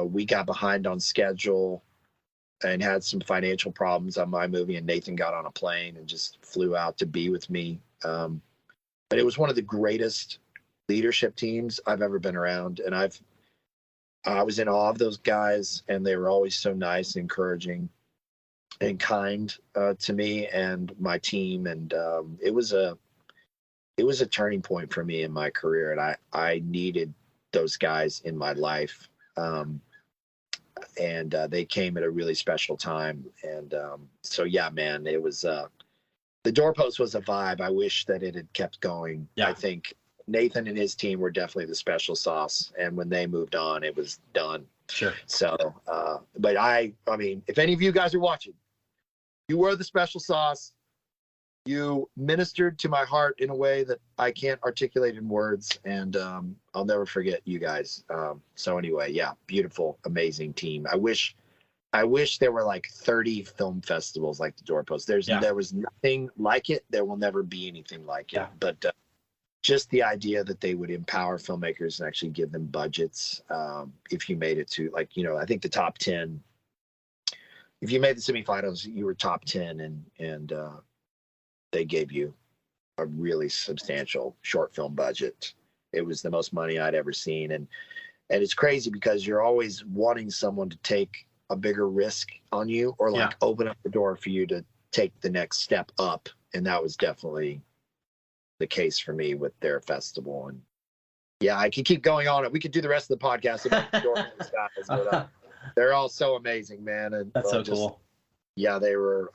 We got behind on schedule and had some financial problems on my movie, and Nathan got on a plane and just flew out to be with me. But it was one of the greatest leadership teams I've ever been around. And I was in awe of those guys, and they were always so nice and encouraging and kind to me and my team. And it was a turning point for me in my career. And I needed those guys in my life. And they came at a really special time. And so, yeah, man, it was the Doorpost was a vibe. I wish that it had kept going. Yeah. I think Nathan and his team were definitely the special sauce. And when they moved on, it was done. Sure. So, but I mean, if any of you guys are watching, you were the special sauce. You ministered to my heart in a way that I can't articulate in words, and I'll never forget you guys. So anyway, yeah, beautiful, amazing team. I wish there were like 30 film festivals like the Doorpost. There was nothing like it. There will never be anything like it. But just the idea that they would empower filmmakers and actually give them budgets if you made it to, like, I think the top 10. If you made the semifinals, you were top 10, and they gave you a really substantial short film budget. It was the most money I'd ever seen. And it's crazy because you're always wanting someone to take a bigger risk on you, or like open up the door for you to take the next step up. And that was definitely the case for me with their festival. And yeah, I could keep going on it. We could do the rest of the podcast about the Doorpost guys, but they're all so amazing, man. And that's so cool. Yeah, they were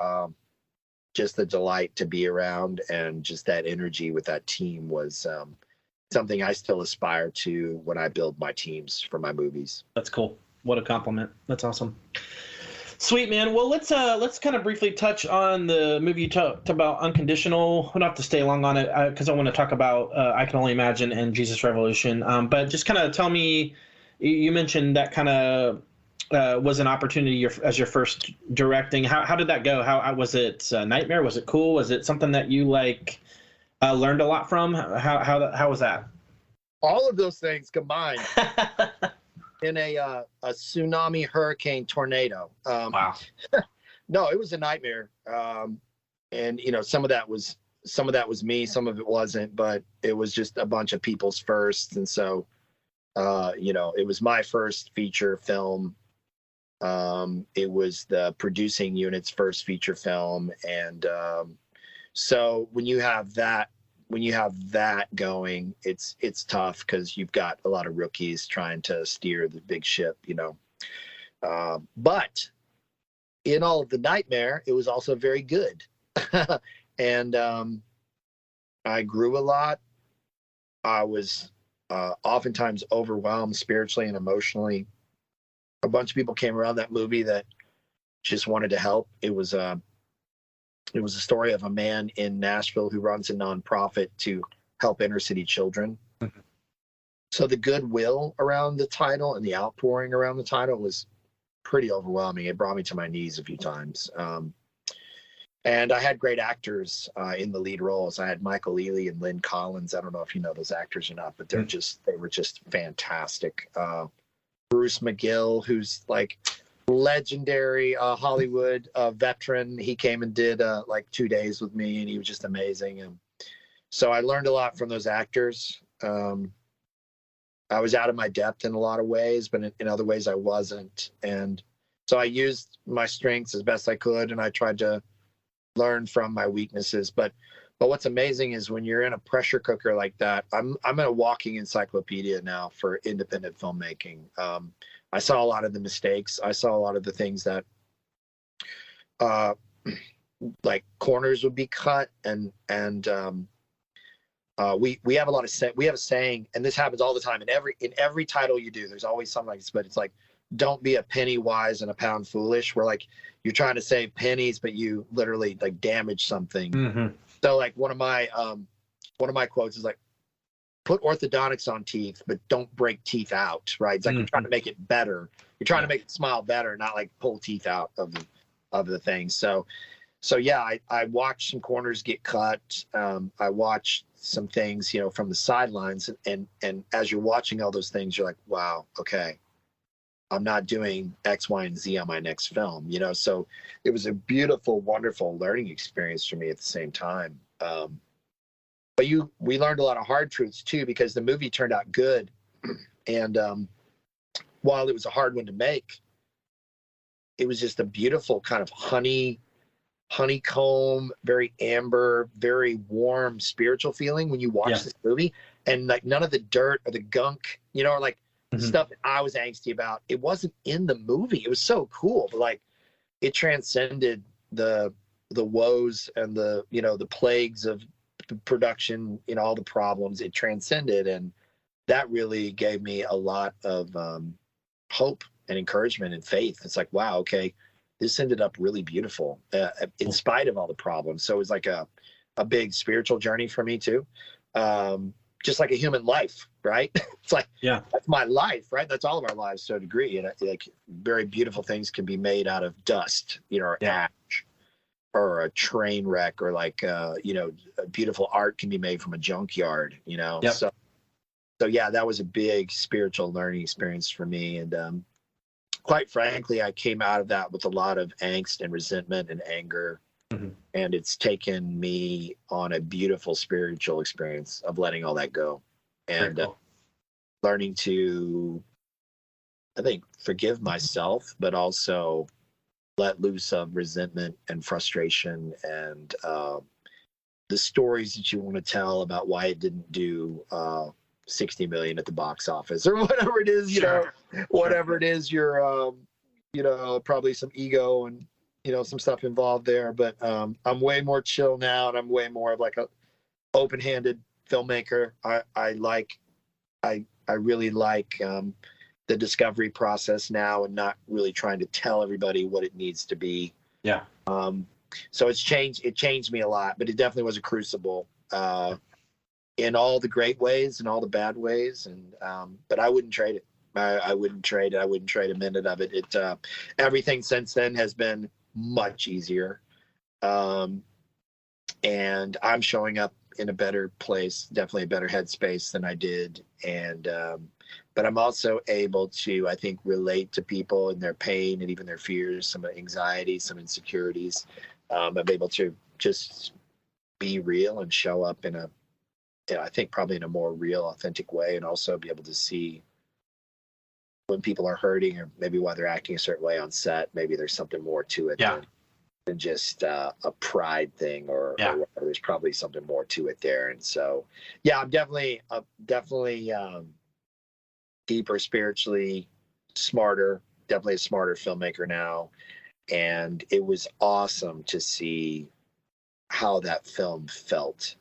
just a delight to be around, and just that energy with that team was something I still aspire to when I build my teams for my movies. That's cool. What a compliment. That's awesome. Sweet, man. Well, let's kind of briefly touch on the movie you talked about, Unconditional. We don't have to stay long on it because I want to talk about I Can Only Imagine and Jesus Revolution. But just kind of tell me, you mentioned that kind of was an opportunity as your first directing. How did that go? How was it a nightmare? Was it cool? Was it something that you learned a lot from? How was that? All of those things combined in a tsunami, hurricane, tornado. Wow. No, it was a nightmare. And some of that was me, some of it wasn't, but it was just a bunch of people's firsts. And so, it was my first feature film. It was the producing unit's first feature film. And so when you have that going, it's tough because you've got a lot of rookies trying to steer the big ship, but in all of the nightmare, it was also very good. And I grew a lot. I was oftentimes overwhelmed spiritually and emotionally. A bunch of people came around that movie that just wanted to help. It was a story of a man in Nashville who runs a nonprofit to help inner city children. Mm-hmm. So the goodwill around the title and the outpouring around the title was pretty overwhelming. It brought me to my knees a few times. And I had great actors in the lead roles. I had Michael Ealy and Lynn Collins. I don't know if you know those actors or not, but they were just fantastic. Bruce McGill, who's like legendary Hollywood veteran. He came and did like 2 days with me, and he was just amazing. And so I learned a lot from those actors. I was out of my depth in a lot of ways, but in other ways I wasn't. And so I used my strengths as best I could, and I tried to learn from my weaknesses. But what's amazing is when you're in a pressure cooker like that, I'm a walking encyclopedia now for independent filmmaking. I saw a lot of the mistakes. I saw a lot of the things that like corners would be cut, and we have a lot of we have a saying, and this happens all the time in every title you do. There's always something like this, but it's like, don't be a penny wise and a pound foolish. Where like you're trying to save pennies, but you literally like damage something. Mm-hmm. So like one of my quotes is like, put orthodontics on teeth, but don't break teeth out. Right? It's like you're trying to make it better. You're trying to make it smile better, not like pull teeth out of the thing. So yeah, I watched some corners get cut. I watched some things, from the sidelines, and as you're watching all those things, you're like, wow, okay, I'm not doing X, Y, and Z on my next film, So it was a beautiful, wonderful learning experience for me at the same time. But we learned a lot of hard truths too, because the movie turned out good, and while it was a hard one to make, it was just a beautiful kind of honeycomb, very amber, very warm, spiritual feeling when you watch this movie. And like none of the dirt or the gunk, or like stuff that I was angsty about, it wasn't in the movie. It was so cool, but like it transcended the woes and the plagues of production, all the problems. It transcended, and that really gave me a lot of hope and encouragement and faith. It's like, wow, okay, this ended up really beautiful in spite of all the problems. So it was like a big spiritual journey for me too. Just like a human life, right? It's like, that's my life, right? That's all of our lives to a degree. And like very beautiful things can be made out of dust, or ash, or a train wreck, or like, beautiful art can be made from a junkyard, Yep. So yeah, that was a big spiritual learning experience for me. And quite frankly, I came out of that with a lot of angst and resentment and anger. And it's taken me on a beautiful spiritual experience of letting all that go, and learning to, I think, forgive myself, but also let loose of resentment and frustration and the stories that you want to tell about why it didn't do 60 million at the box office or whatever it is, whatever it is, you're, probably some ego and, some stuff involved there, but I'm way more chill now, and I'm way more of like a open-handed filmmaker. I really like the discovery process now, and not really trying to tell everybody what it needs to be. Yeah. So it changed me a lot, but it definitely was a crucible in all the great ways and all the bad ways. And but I wouldn't trade it. I wouldn't trade it. I wouldn't trade a minute of it. Everything since then has been much easier, and I'm showing up in a better place, definitely a better headspace than I did. And but I'm also able to, I think, relate to people and their pain and even their fears, some anxiety, some insecurities. I'm able to just be real and show up in I think probably in a more real, authentic way, and also be able to see when people are hurting, or maybe why they're acting a certain way on set. Maybe there's something more to it than just a pride thing, or there's probably something more to it there. And so, yeah, I'm definitely deeper spiritually, smarter, definitely a smarter filmmaker now. And it was awesome to see how that film felt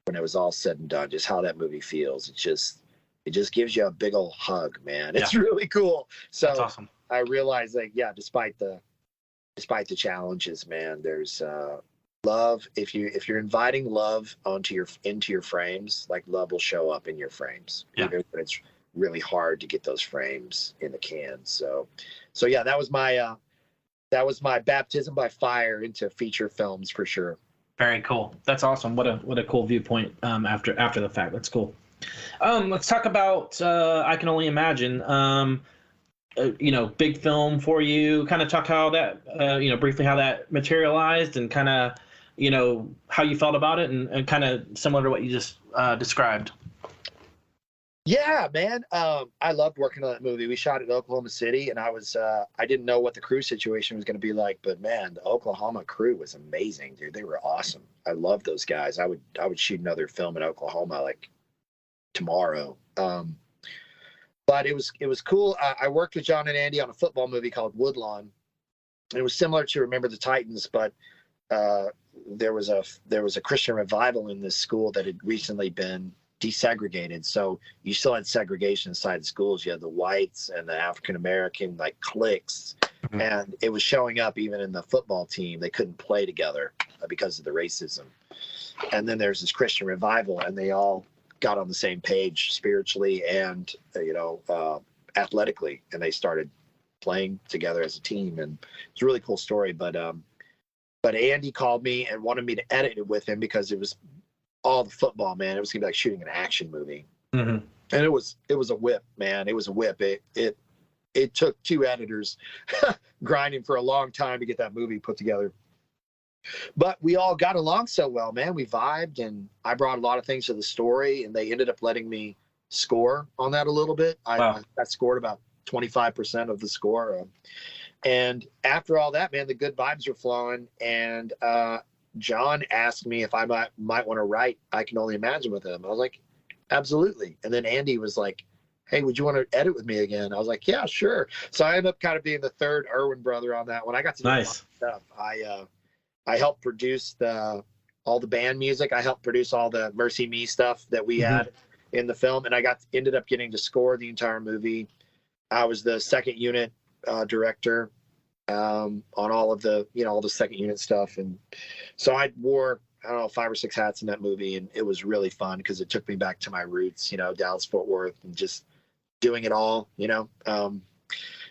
when it was all said and done, just how that movie feels. It just gives you a big old hug, man. It's really cool. So that's awesome. I realized that, despite the challenges, man, there's love. If you're inviting love into your frames, like, love will show up in your frames. Yeah. Even when it's really hard to get those frames in the can. So yeah, that was my baptism by fire into feature films for sure. Very cool. That's awesome. What a cool viewpoint after the fact. That's cool. Let's talk about I Can Only Imagine. Big film for you. Kind of talk how that briefly how that materialized and kind of how you felt about it and kind of similar to what you just described. Yeah, man. I loved working on that movie. We shot it in Oklahoma City, and I didn't know what the crew situation was going to be like, but man, the Oklahoma crew was amazing, dude. They were awesome. I love those guys. I would shoot another film in Oklahoma like tomorrow. But it was cool. I worked with John and Andy on a football movie called Woodlawn. It was similar to Remember the Titans, but there was a Christian revival in this school that had recently been desegregated. So you still had segregation inside the schools. You had the whites and the African American like cliques, and it was showing up even in the football team. They couldn't play together because of the racism. And then there's this Christian revival, and they all got on the same page spiritually and athletically, and they started playing together as a team. And it's a really cool story. But Andy called me and wanted me to edit it with him because it was all the football, man. It was gonna be like shooting an action movie. And it was a whip, man. It was a whip. It took 2 editors grinding for a long time to get that movie put together. But we all got along so well, man. We vibed, and I brought a lot of things to the story, and they ended up letting me score on that a little bit. I scored about 25% of the score. And after all that, man, the good vibes were flowing. And John asked me if I might want to write I Can Only Imagine with him. I was like, absolutely. And then Andy was like, hey, would you want to edit with me again? I was like, yeah, sure. So I ended up kind of being the third Irwin brother on that one. I got to do a lot of stuff. I helped produce all the band music. I helped produce all the Mercy Me stuff that we had in the film, and I ended up getting to score the entire movie. I was the second unit director on all of the all the second unit stuff, and so I wore 5 or 6 hats in that movie, and it was really fun because it took me back to my roots, Dallas Fort Worth, and just doing it all,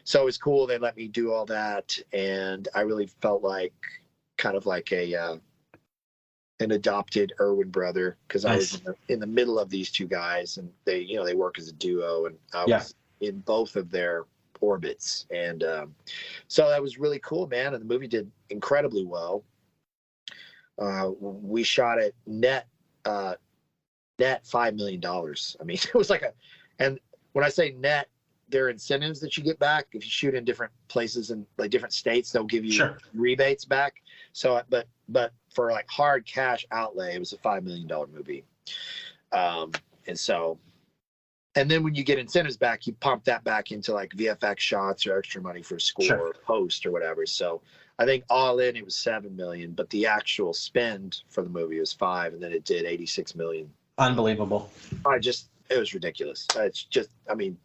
so it was cool. They let me do all that, and I really felt like kind of like an adopted Irwin brother, because I was in the middle of these 2 guys, and they work as a duo, and I was in both of their orbits, and so that was really cool, man. And the movie did incredibly well. We shot it net $5 million. I mean, it was and when I say net, there are incentives that you get back if you shoot in different places and like different states. They'll give you rebates back. So, but for like hard cash outlay, it was a $5 million movie. And then when you get incentives back, you pump that back into like VFX shots or extra money for score or post or whatever. So I think all in it was $7 million, but the actual spend for the movie was $5 million, and then it did $86 million. Unbelievable. It was ridiculous. It's just an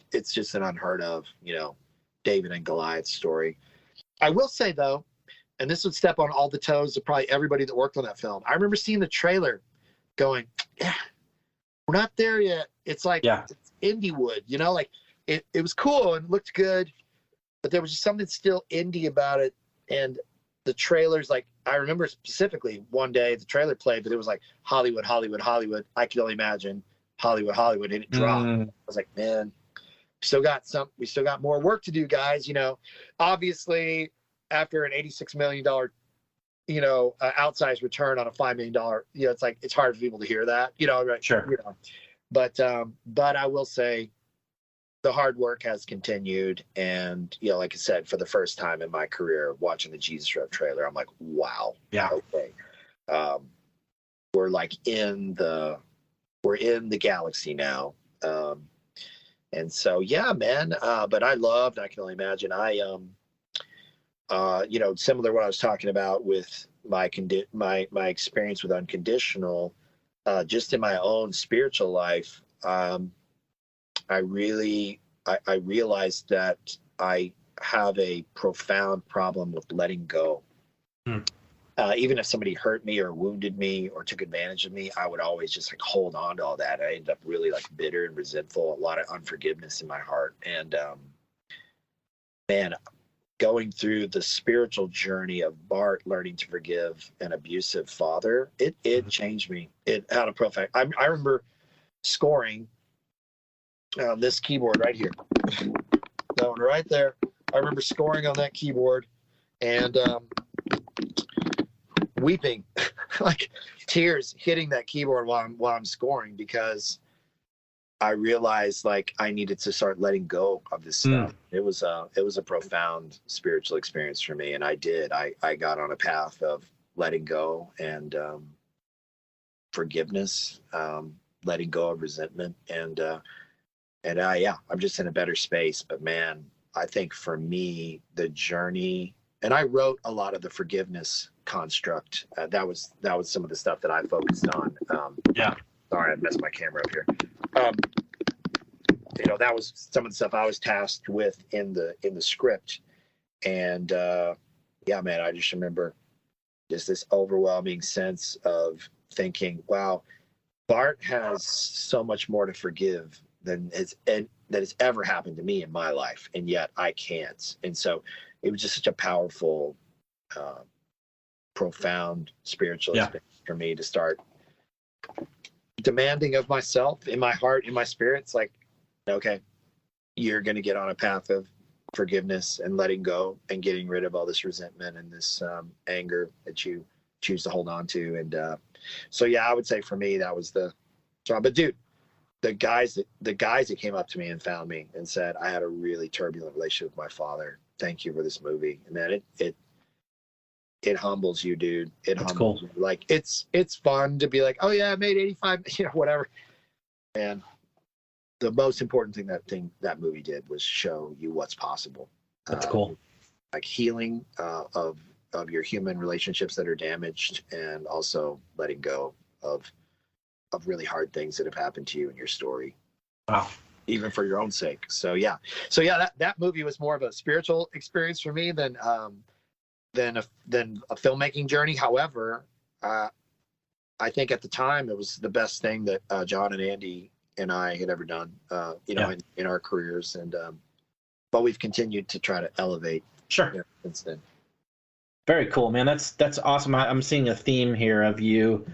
unheard of, David and Goliath story. I will say though, and this would step on all the toes of probably everybody that worked on that film. I remember seeing the trailer going, yeah, we're not there yet. It's like, it's Indiewood, like it was cool and looked good, but there was just something still indie about it. And the trailers, like, I remember specifically one day the trailer played, but it was like Hollywood, Hollywood, Hollywood. I Can Only Imagine. Hollywood, Hollywood, and it dropped. I was like, man, we still got more work to do, guys. Obviously, after an $86 million, outsized return on a $5 million, it's like it's hard for people to hear that, right? Sure. But I will say, the hard work has continued, and like I said, for the first time in my career, watching the Jesus Rev trailer, I'm like, wow, okay, we're like we're in the galaxy now. And so, yeah, man. But I loved I Can Only Imagine. Similar to what I was talking about with my experience with Unconditional, just in my own spiritual life, I realized that I have a profound problem with letting go. Even if somebody hurt me or wounded me or took advantage of me, I would always just like hold on to all that. I ended up really like bitter and resentful, a lot of unforgiveness in my heart. And man, going through the spiritual journey of Bart learning to forgive an abusive father, it changed me. It had a profound. I remember scoring on this keyboard right here, that one right there. I remember scoring on that keyboard and weeping, like tears hitting that keyboard while I'm scoring, because I realized like I needed to start letting go of this stuff. It was a profound spiritual experience for me, and I got on a path of letting go and forgiveness, letting go of resentment, and I'm just in a better space. But man, I think for me, the journey, and I wrote a lot of the forgiveness construct. That was some of the stuff that I focused on. Sorry, I messed my camera up here. That was some of the stuff I was tasked with in the script. And man, I just remember just this overwhelming sense of thinking, wow, Bart has so much more to forgive than has ever happened to me in my life, and yet I can't. And so it was just such a powerful, profound spiritual experience for me to start demanding of myself, in my heart, in my spirit. It's like, okay, you're going to get on a path of forgiveness and letting go and getting rid of all this resentment and this anger that you choose to hold on to. And I would say for me, that was the strong. But dude, the guys that came up to me and found me and said, I had a really turbulent relationship with my father. Thank you for this movie. And man, it humbles you, dude. That's humbles cool. You. Like it's fun to be like, oh yeah, I made 85, whatever. And the most important thing that movie did was show you what's possible. That's cool. Like healing of your human relationships that are damaged, and also letting go of really hard things that have happened to you in your story. Wow. Even for your own sake. So that movie was more of a spiritual experience for me than a filmmaking journey. However, I think at the time it was the best thing that John and Andy and I had ever done, in our careers. And but we've continued to try to elevate. Sure. Since then. Very cool, man. That's awesome. I'm seeing a theme here of you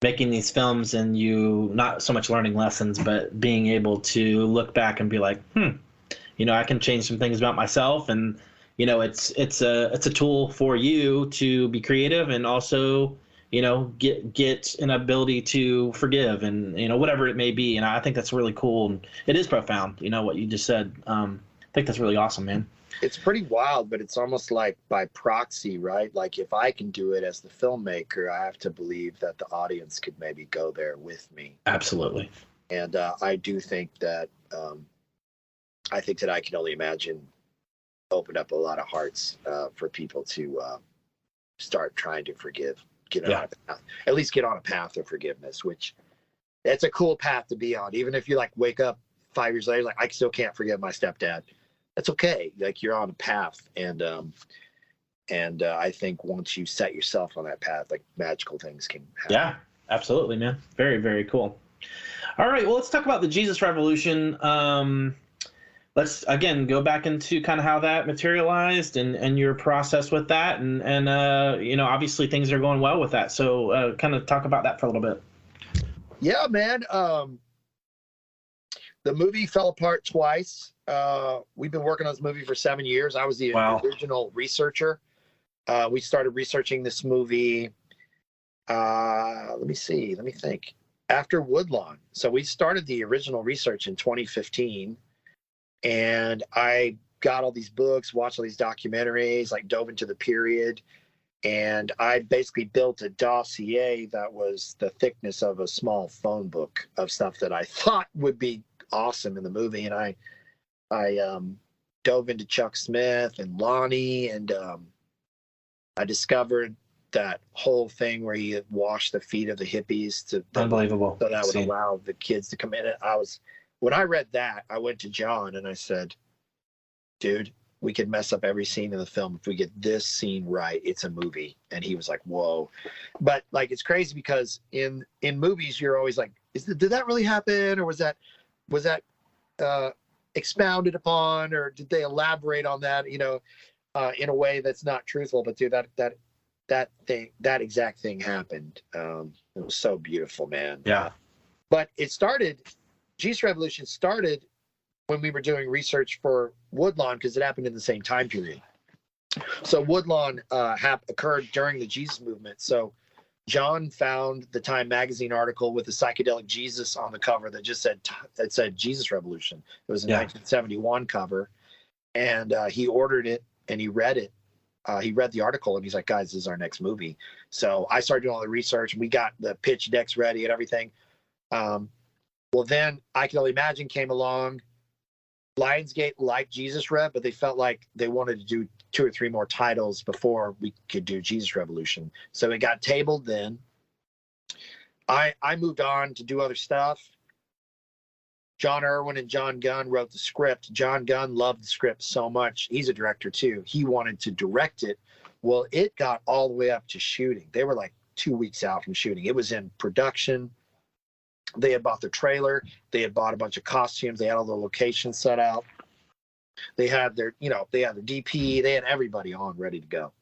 making these films and you not so much learning lessons, but being able to look back and be like, I can change some things about myself. And, it's a tool for you to be creative and also, get an ability to forgive and, whatever it may be. And I think that's really cool. And it is profound, what you just said. I think that's really awesome, man. It's pretty wild, but it's almost like by proxy, right? Like if I can do it as the filmmaker, I have to believe that the audience could maybe go there with me. Absolutely. And I do think that I can only imagine opened up a lot of hearts for people to start trying to forgive, on a path, at least get on a path of forgiveness, which that's a cool path to be on. Even if you like wake up 5 years later, like I still can't forgive my stepdad. That's okay. Like you're on a path. And I think once you set yourself on that path, like magical things can happen. Yeah, absolutely, man. Very, very cool. All right. Well, let's talk about the Jesus Revolution. Let's again go back into kind of how that materialized and your process with that, and obviously things are going well with that. So kind of talk about that for a little bit. Yeah, man. The movie fell apart twice. We've been working on this movie for 7 years. I was the original researcher. We started researching this movie. Let me think. After Woodlawn. So we started the original research in 2015. And I got all these books, watched all these documentaries, like dove into the period. And I basically built a dossier that was the thickness of a small phone book of stuff that I thought would be awesome in the movie. And I dove into Chuck Smith and Lonnie, and I discovered that whole thing where he washed the feet of the hippies unbelievable. So that would allow the kids to come in. When I read that, I went to John and I said, dude, we could mess up every scene in the film. If we get this scene right, it's a movie. And he was like, whoa. But like, it's crazy because in movies, you're always like, did that really happen? Or was that expounded upon, or did they elaborate on that, in a way that's not truthful? But dude, that exact thing happened. It was so beautiful, man. Yeah. But Jesus Revolution started when we were doing research for Woodlawn, because it happened in the same time period. So Woodlawn occurred during the Jesus movement. So John found the Time magazine article with the psychedelic Jesus on the cover that just said Jesus Revolution. It was a 1971 cover, and he ordered it and he read it. He read the article and he's like, guys, this is our next movie. So I started doing all the research and we got the pitch decks ready and everything. Well, then I Can Only Imagine came along. Lionsgate liked Jesus Rev, but they felt like they wanted to do 2 or 3 more titles before we could do Jesus Revolution. So it got tabled then. I moved on to do other stuff. John Irwin and John Gunn wrote the script. John Gunn loved the script so much. He's a director too. He wanted to direct it. Well, it got all the way up to shooting. They were like 2 weeks out from shooting. It was in production. They had bought the trailer. They had bought a bunch of costumes. They had all the locations set out. They had their DP. They had everybody on ready to go.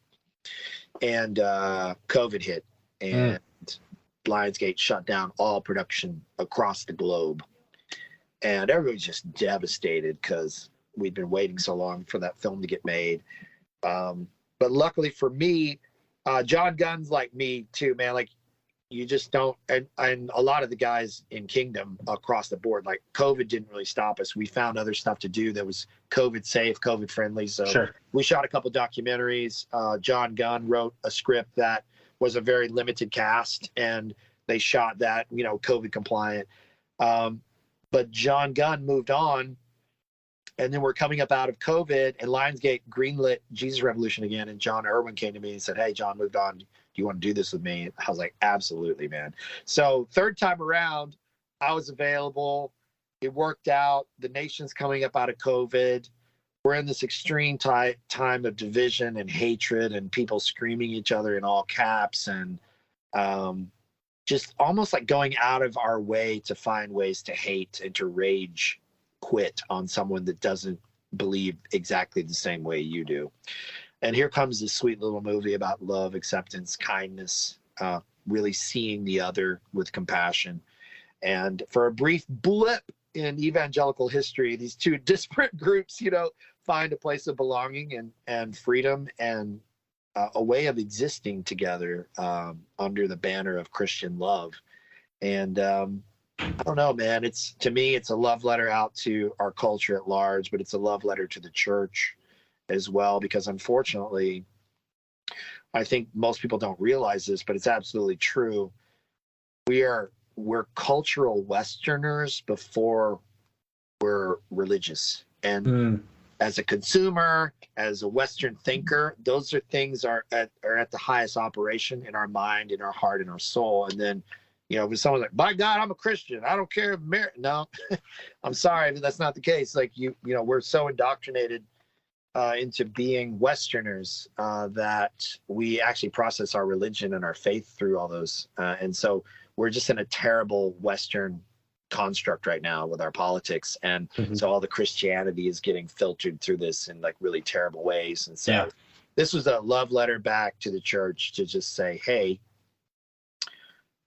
And COVID hit, and Lionsgate shut down all production across the globe. And everybody's just devastated because we'd been waiting so long for that film to get made. But luckily for me, John Gunn's like me too, man. Like, you just don't, and a lot of the guys in Kingdom across the board, like, COVID didn't really stop us. We found other stuff to do that was COVID safe, COVID friendly. So we shot a couple documentaries. John Gunn wrote a script that was a very limited cast, and they shot that, COVID compliant. But John Gunn moved on, and then we're coming up out of COVID, and Lionsgate greenlit Jesus Revolution again. And John Irwin came to me and said, hey, John moved on. Do you want to do this with me? I was like, absolutely, man. So third time around, I was available. It worked out. The nation's coming up out of COVID. We're in this extreme time of division and hatred and people screaming each other in all caps, and just almost like going out of our way to find ways to hate and to rage quit on someone that doesn't believe exactly the same way you do. And here comes this sweet little movie about love, acceptance, kindness, really seeing the other with compassion. And for a brief blip in evangelical history, these two disparate groups, find a place of belonging and freedom and a way of existing together under the banner of Christian love. And I don't know, man. To me, it's a love letter out to our culture at large, but it's a love letter to the church as well, because unfortunately, I think most people don't realize this, but it's absolutely true. We're cultural Westerners before we're religious. And as a consumer, as a Western thinker, those are things are at the highest operation in our mind, in our heart, in our soul. And then, when someone's like, by God, I'm a Christian, I don't care if no, I'm sorry, but that's not the case. Like, we're so indoctrinated into being Westerners that we actually process our religion and our faith through all those. And so we're just in a terrible Western construct right now with our politics. And so all the Christianity is getting filtered through this in like really terrible ways. And so this was a love letter back to the church to just say, hey,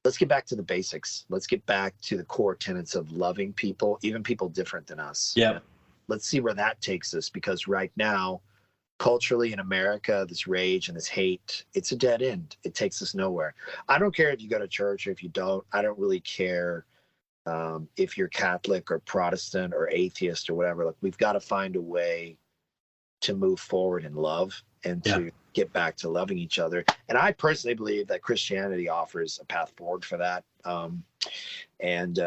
let's get back to the basics. Let's get back to the core tenets of loving people, even people different than us. Yeah. Let's see where that takes us, because right now, culturally in America, this rage and this hate, it's a dead end. It takes us nowhere. I don't care if you go to church or if you don't. I don't really care if you're Catholic or Protestant or atheist or whatever. Like, we've got to find a way to move forward in love and to get back to loving each other. And I personally believe that Christianity offers a path forward for that. And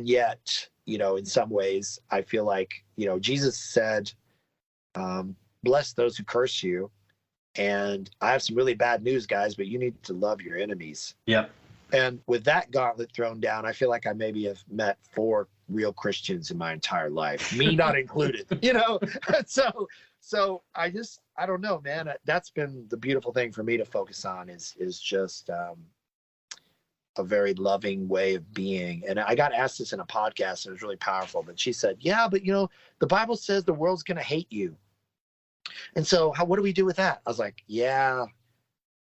yet, in some ways, I feel like, Jesus said, bless those who curse you. And I have some really bad news, guys, but you need to love your enemies. Yep. And with that gauntlet thrown down, I feel like I maybe have met 4 real Christians in my entire life, me not included, you know? So I don't know, man. That's been the beautiful thing for me to focus on is just a very loving way of being. And I got asked this in a podcast, and it was really powerful. But she said, yeah, but the Bible says the world's going to hate you. And so what do we do with that? I was like, yeah,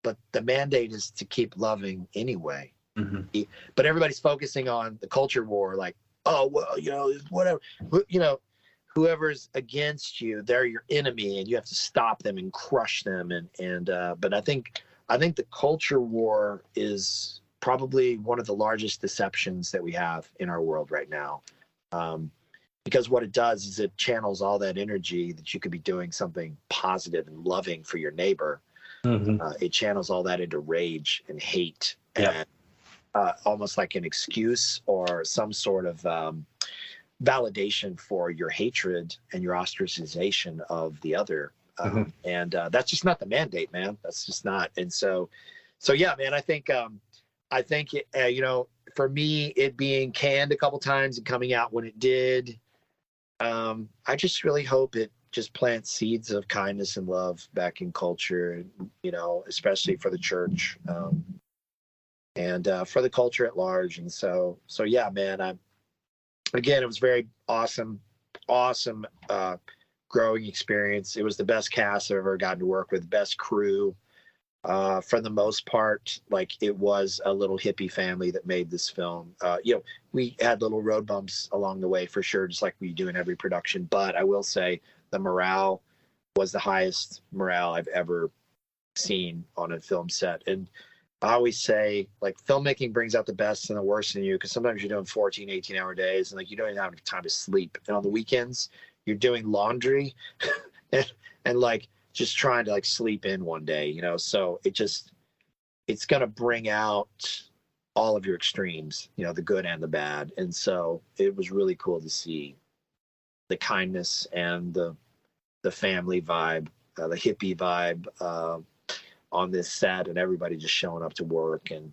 but the mandate is to keep loving anyway. Mm-hmm. But everybody's focusing on the culture war, like, oh, well, whatever, whoever's against you, they're your enemy, and you have to stop them and crush them. But I think the culture war is probably one of the largest deceptions that we have in our world right now. Because what it does is it channels all that energy that you could be doing something positive and loving for your neighbor. Mm-hmm. It channels all that into rage and hate, and almost like an excuse or some sort of validation for your hatred and your ostracization of the other. Mm-hmm. And that's just not the mandate, man. That's just not. And so yeah, man, I think for me, it being canned a couple times and coming out when it did, I just really hope it just plants seeds of kindness and love back in culture, especially for the church, and for the culture at large. And so yeah, man, again, it was very awesome, growing experience. It was the best cast I've ever gotten to work with, best crew. For the most part, like, it was a little hippie family that made this film. We had little road bumps along the way for sure, just like we do in every production. But I will say the morale was the highest morale I've ever seen on a film set. And I always say, like, filmmaking brings out the best and the worst in you, because sometimes you're doing 14, 18-hour days, and like, you don't even have time to sleep. And on the weekends, you're doing laundry and like, just trying to like sleep in one day, so it's going to bring out all of your extremes, the good and the bad. And so it was really cool to see the kindness and the family vibe, the hippie vibe on this set, and everybody just showing up to work, and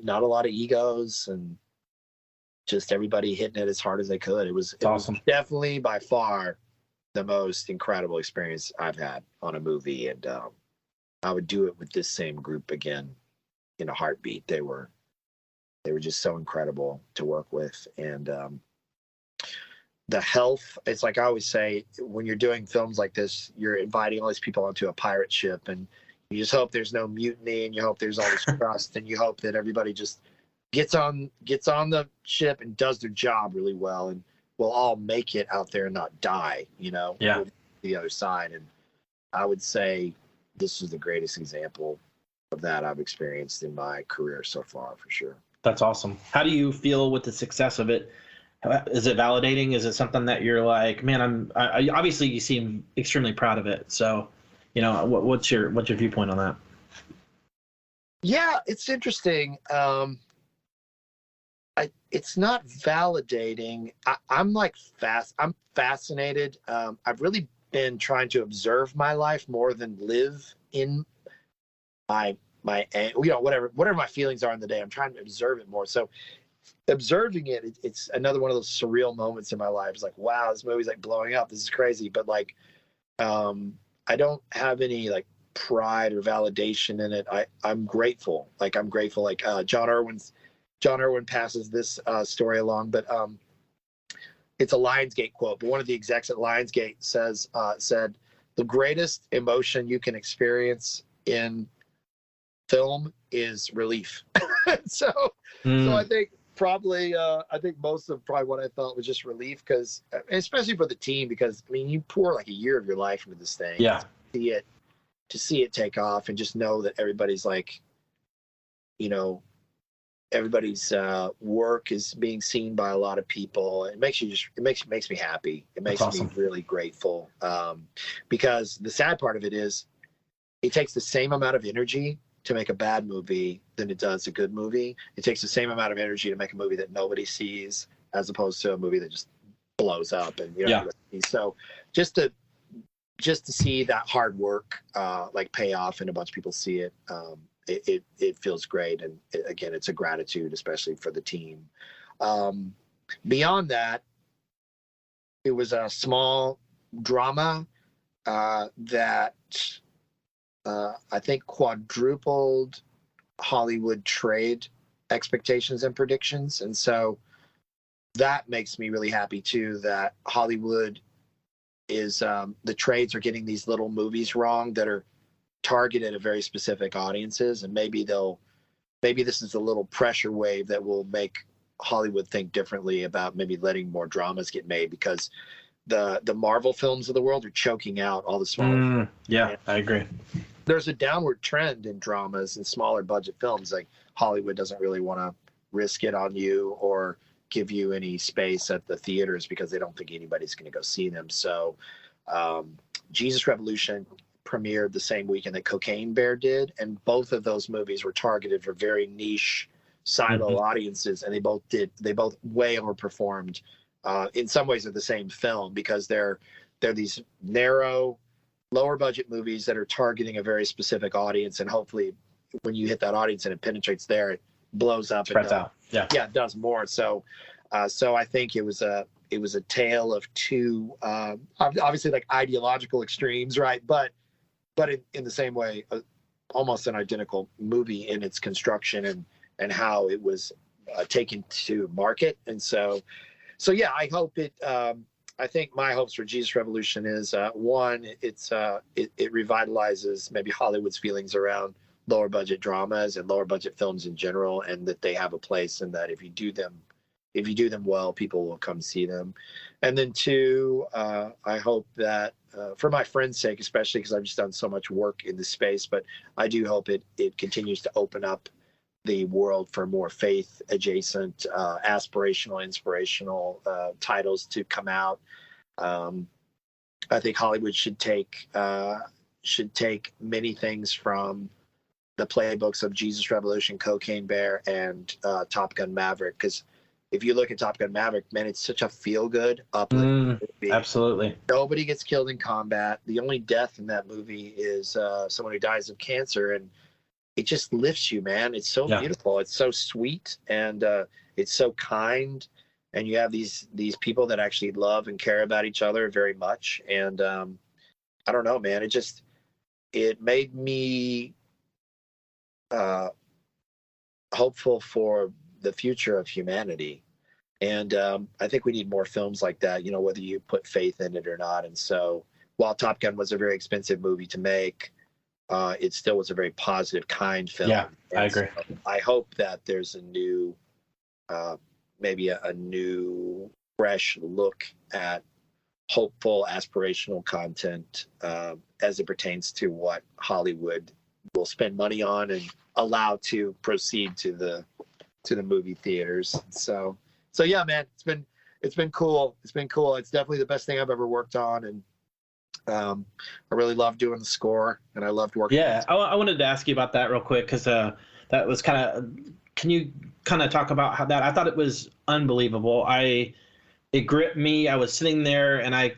not a lot of egos, and just everybody hitting it as hard as they could. It was awesome. Definitely by far the most incredible experience I've had on a movie, and I would do it with this same group again in a heartbeat. They were just so incredible to work with. And the health, it's like I always say, when you're doing films like this, you're inviting all these people onto a pirate ship, and you just hope there's no mutiny, and you hope there's all this trust, and you hope that everybody just gets on the ship and does their job really well, and we'll all make it out there and not die, Yeah. The other side. And I would say this is the greatest example of that I've experienced in my career so far, for sure. That's awesome. How do you feel with the success of it? Is it validating? Is it something that you're like, man, I obviously you seem extremely proud of it. So, what's your viewpoint on that? Yeah, it's interesting. It's not validating. I'm fascinated. I've really been trying to observe my life more than live in my whatever my feelings are in the day. I'm trying to observe it more. So observing it's another one of those surreal moments in my life. It's like, wow, this movie's like blowing up. This is crazy. But like, I don't have any like pride or validation in it. I'm grateful. Like, I'm grateful. Like John Irwin passes this story along, but it's a Lionsgate quote. But one of the execs at Lionsgate said, the greatest emotion you can experience in film is relief. So I think most of probably what I felt was just relief, because especially for the team, because I mean, you pour like a year of your life into this thing. Yeah. To see it take off, and just know that everybody's like, everybody's work is being seen by a lot of people. It makes me happy. It makes me really grateful. Because the sad part of it is, it takes the same amount of energy to make a bad movie than it does a good movie. It takes the same amount of energy to make a movie that nobody sees, as opposed to a movie that just blows up. And so just to see that hard work like pay off and a bunch of people see it, it feels great. And again, it's a gratitude, especially for the team. Beyond that, it was a small drama that I think quadrupled Hollywood trade expectations and predictions. And so that makes me really happy too, that Hollywood is, the trades are getting these little movies wrong that are targeted at very specific audiences. And maybe this is a little pressure wave that will make Hollywood think differently about maybe letting more dramas get made, because the Marvel films of the world are choking out all the smaller. Yeah, I agree. There's a downward trend in dramas and smaller budget films. Like Hollywood doesn't really want to risk it on you or give you any space at the theaters because they don't think anybody's going to go see them. So Jesus Revolution premiered the same weekend that Cocaine Bear did, and both of those movies were targeted for very niche silo audiences, and they both way overperformed. In some ways they're the same film because they're these narrow, lower budget movies that are targeting a very specific audience, and hopefully when you hit that audience and it penetrates there, it blows up. Spreads out. Yeah, it does more. So I think it was a tale of two, obviously like ideological extremes, right? But in the same way, almost an identical movie in its construction and how it was taken to market. And so yeah, I hope it. I think my hopes for Jesus Revolution is one, it revitalizes maybe Hollywood's feelings around lower budget dramas and lower budget films in general, and that they have a place, and that if you do them well, people will come see them. And then two, I hope that for my friends' sake, especially because I've just done so much work in this space, but I do hope it continues to open up the world for more faith adjacent, aspirational, inspirational titles to come out. I think Hollywood should take many things from the playbooks of Jesus Revolution, Cocaine Bear, and Top Gun Maverick. Because if you look at Top Gun Maverick, man, it's such a feel-good, uplifting movie. Absolutely. Nobody gets killed in combat. The only death in that movie is someone who dies of cancer, and it just lifts you, man. It's so beautiful. It's so sweet, and it's so kind. And you have these people that actually love and care about each other very much. And I don't know, man. It made me hopeful for the future of humanity. And I think we need more films like that, whether you put faith in it or not. And so while Top Gun was a very expensive movie to make, it still was a very positive, kind film. Yeah, I agree. So I hope that there's a new, maybe a new, fresh look at hopeful, aspirational content as it pertains to what Hollywood will spend money on and allow to proceed to the movie theaters. So yeah, man, it's been cool. It's been cool. It's definitely the best thing I've ever worked on, and I really love doing the score, and I loved working. Yeah, I wanted to ask you about that real quick, because that was kind of. Can you kind of talk about how that? I thought it was unbelievable. It gripped me. I was sitting there, and I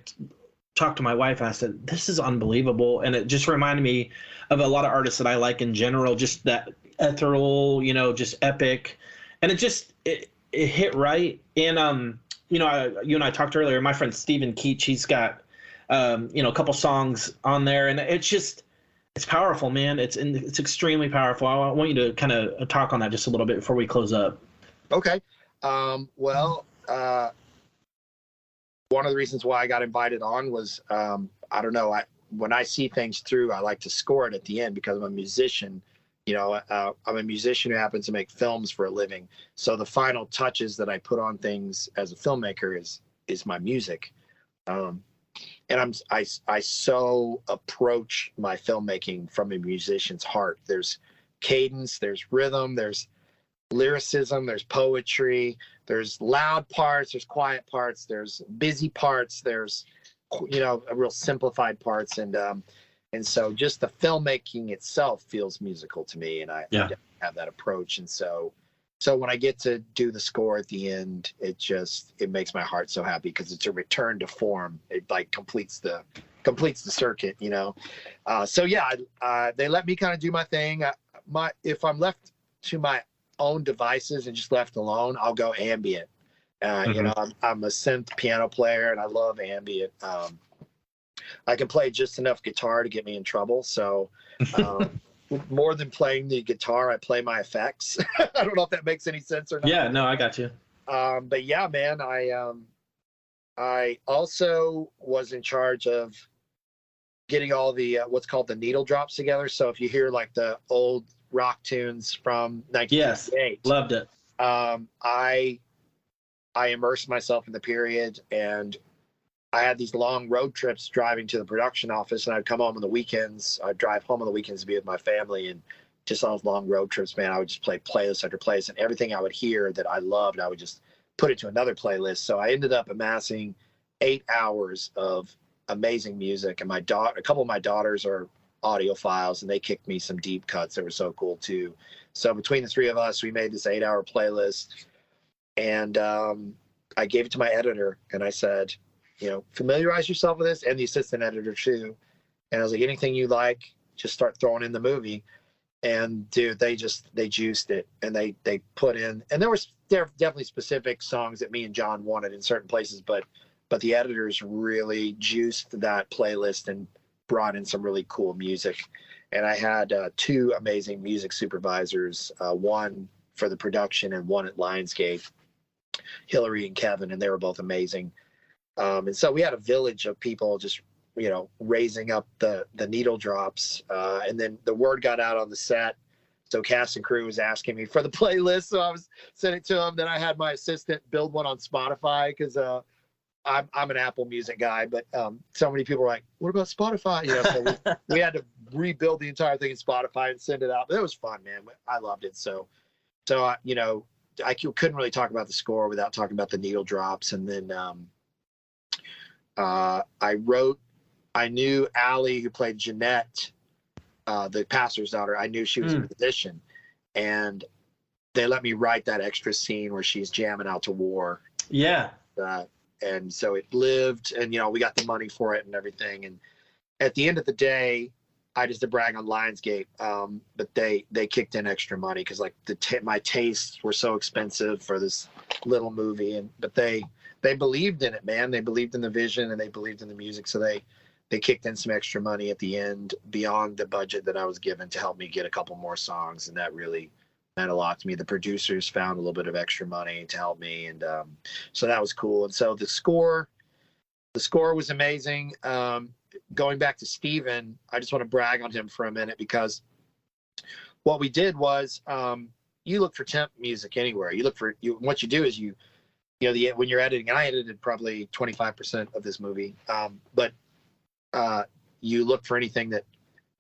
talked to my wife, and I said, "This is unbelievable," and it just reminded me of a lot of artists that I like in general. Just that ethereal, just epic, and it hit right. And you and I talked earlier. My friend Steven Keach, he's got a couple songs on there, and it's powerful, man. It's extremely powerful. I want you to kind of talk on that just a little bit before we close up. Okay. Well, one of the reasons why I got invited on was, I don't know, when I see things through, I like to score it at the end because I'm a musician. I'm a musician who happens to make films for a living. So the final touches that I put on things as a filmmaker is my music. And I so approach my filmmaking from a musician's heart. There's cadence, there's rhythm, there's lyricism, there's poetry, there's loud parts, there's quiet parts, there's busy parts, there's real simplified parts, and so just the filmmaking itself feels musical to me, and I have that approach. And so when I get to do the score at the end, it makes my heart so happy because it's a return to form. It like completes the circuit, So yeah, they let me kind of do my thing. if I'm left to my own devices and just left alone, I'll go ambient. You know, I'm a synth piano player and I love ambient. I can play just enough guitar to get me in trouble. So more than playing the guitar, I play my effects. I don't know if that makes any sense or not. Yeah, no, I got you. But yeah, man, I also was in charge of getting all the what's called the needle drops together. So if you hear like the old rock tunes from 1958, yes, loved it. I immersed myself in the period, and I had these long road trips driving to the production office, and I'd come home on the weekends. I'd drive home on the weekends to be with my family, and just on those long road trips, man, I would just play playlist after playlist, and everything I would hear that I loved, I would just put it to another playlist. So I ended up amassing 8 hours of amazing music, and a couple of my daughters are audiophiles, and they kicked me some deep cuts that were so cool too. So between the three of us, we made this 8-hour playlist, and I gave it to my editor, and I said, you know, familiarize yourself with this, and the assistant editor too. And I was like, anything you like, just start throwing in the movie. And dude, they juiced it, and they put in, and there were definitely specific songs that me and John wanted in certain places, but the editors really juiced that playlist and brought in some really cool music. And I had 2 amazing music supervisors, one for the production and one at Lionsgate, Hillary and Kevin, and they were both amazing. And so we had a village of people just, you know, raising up the needle drops. And then the word got out on the set. So cast and crew was asking me for the playlist. So I was sending it to them. Then I had my assistant build one on Spotify, because I'm an Apple Music guy. But so many people were like, what about Spotify? You know, so we had to rebuild the entire thing in Spotify and send it out. But it was fun, man. I loved it. So you know, I couldn't really talk about the score without talking about the needle drops. And then I knew Allie, who played Jeanette, the pastor's daughter. I knew she was a musician, and they let me write that extra scene where she's jamming out to war. Yeah. And so it lived, and, you know, we got the money for it and everything. And at the end of the day, I just to brag on Lionsgate, but they kicked in extra money, because like my tastes were so expensive for this little movie, but they believed in it, man. They believed in the vision, and they believed in the music, so they kicked in some extra money at the end beyond the budget that I was given to help me get a couple more songs, and that really meant a lot to me. The producers found a little bit of extra money to help me, and so that was cool. And so the score was amazing. Going back to Steven, I just want to brag on him for a minute, because what we did was, you look for temp music anywhere. What you do is you know, when you're editing, and I edited probably 25% of this movie, but you look for anything that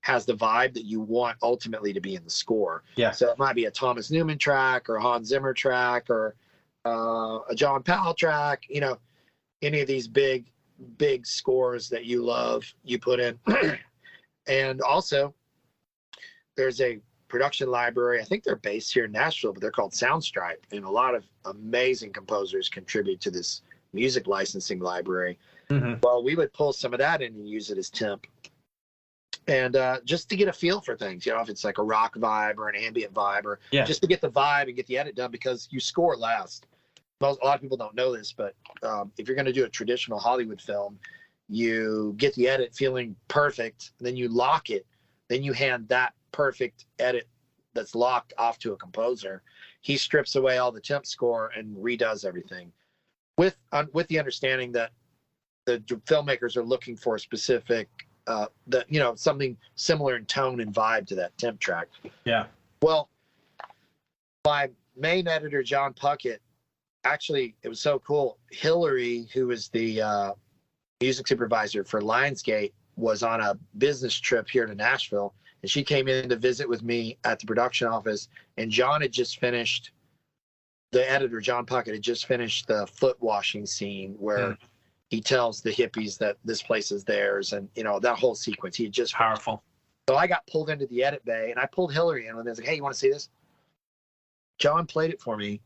has the vibe that you want ultimately to be in the score. Yeah. So it might be a Thomas Newman track, or a Hans Zimmer track, or a John Powell track, you know, any of these big scores that you love, you put in. And also there's a production library. I think they're based here in Nashville, but they're called Soundstripe, and a lot of amazing composers contribute to this music licensing library. Well, we would pull some of that in and use it as temp, and just to get a feel for things, you know, if it's like a rock vibe or an ambient vibe, or just to get the vibe and get the edit done, because you score last. A lot of people don't know this, but if you're going to do a traditional Hollywood film, you get the edit feeling perfect, then you lock it, then you hand that perfect edit that's locked off to a composer. He strips away all the temp score and redoes everything, with the understanding that the filmmakers are looking for a specific, you know, something similar in tone and vibe to that temp track. Yeah. Well, my main editor, John Puckett, actually, it was so cool. Hillary, who was the music supervisor for Lionsgate, was on a business trip here to Nashville, and she came in to visit with me at the production office. And John had just finished, the editor, John Puckett, had just finished the foot washing scene where he tells the hippies that this place is theirs, and, you know, that whole sequence. He had just powerful. So I got pulled into the edit bay, and I pulled Hillary in, and I was like, "Hey, you want to see this?" John played it for me,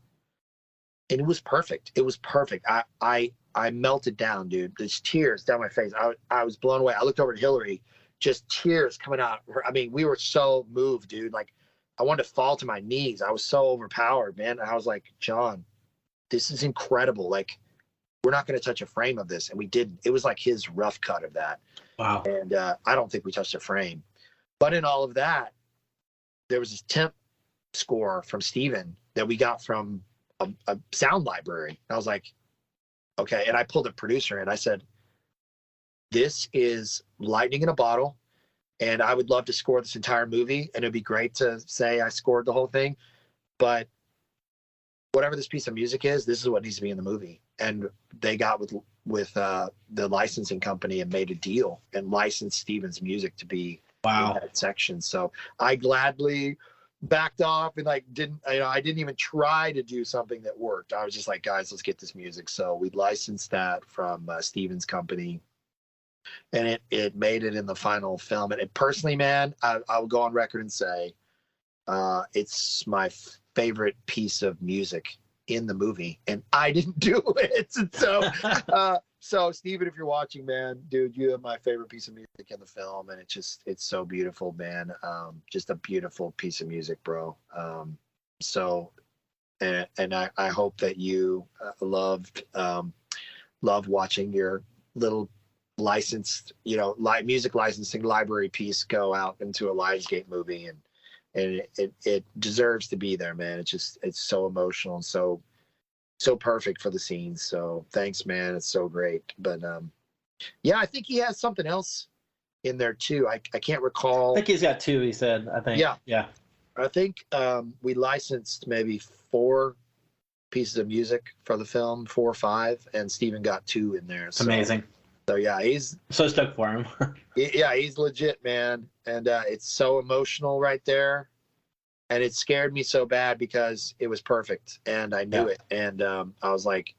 and it was perfect. It was perfect. I melted down, dude. There's tears down my face. I was blown away. I looked over at Hillary, just tears coming out. I mean, we were so moved, dude. Like, I wanted to fall to my knees. I was so overpowered, man. I was like, John, this is incredible. Like, we're not going to touch a frame of this. And we didn't. It was like his rough cut of that. Wow. And I don't think we touched a frame. But in all of that, there was this temp score from Steven that we got from a sound library. And I was like, okay. And I pulled a producer and I said, this is lightning in a bottle. And I would love to score this entire movie. And it'd be great to say I scored the whole thing. But whatever this piece of music is, this is what needs to be in the movie. And they got with the licensing company and made a deal and licensed Steven's music to be in that section. So I gladly backed off and like I didn't even try to do something that worked. I was just like, guys, let's get this music. So we licensed that from Steven's company, and it made it in the final film. And personally, man, I will go on record and say it's my favorite piece of music in the movie, and I didn't do it. And so Steven, if you're watching, man, dude, you have my favorite piece of music in the film, and it's so beautiful, man. Just a beautiful piece of music, bro. And I hope that you loved watching your little licensed, music licensing library piece go out into a Lionsgate movie, and it deserves to be there, man. It's so emotional and so perfect for the scenes. So thanks, man. It's so great. But yeah, I think he has something else in there too. I can't recall. I think he's got 2, he said, I think. Yeah. I think we licensed maybe 4 pieces of music for the film, 4 or 5, and Steven got 2 in there. So, amazing. So yeah, he's so stoked for him. Yeah, he's legit, man. And it's so emotional right there. And it scared me so bad because it was perfect and I knew it. And I was like,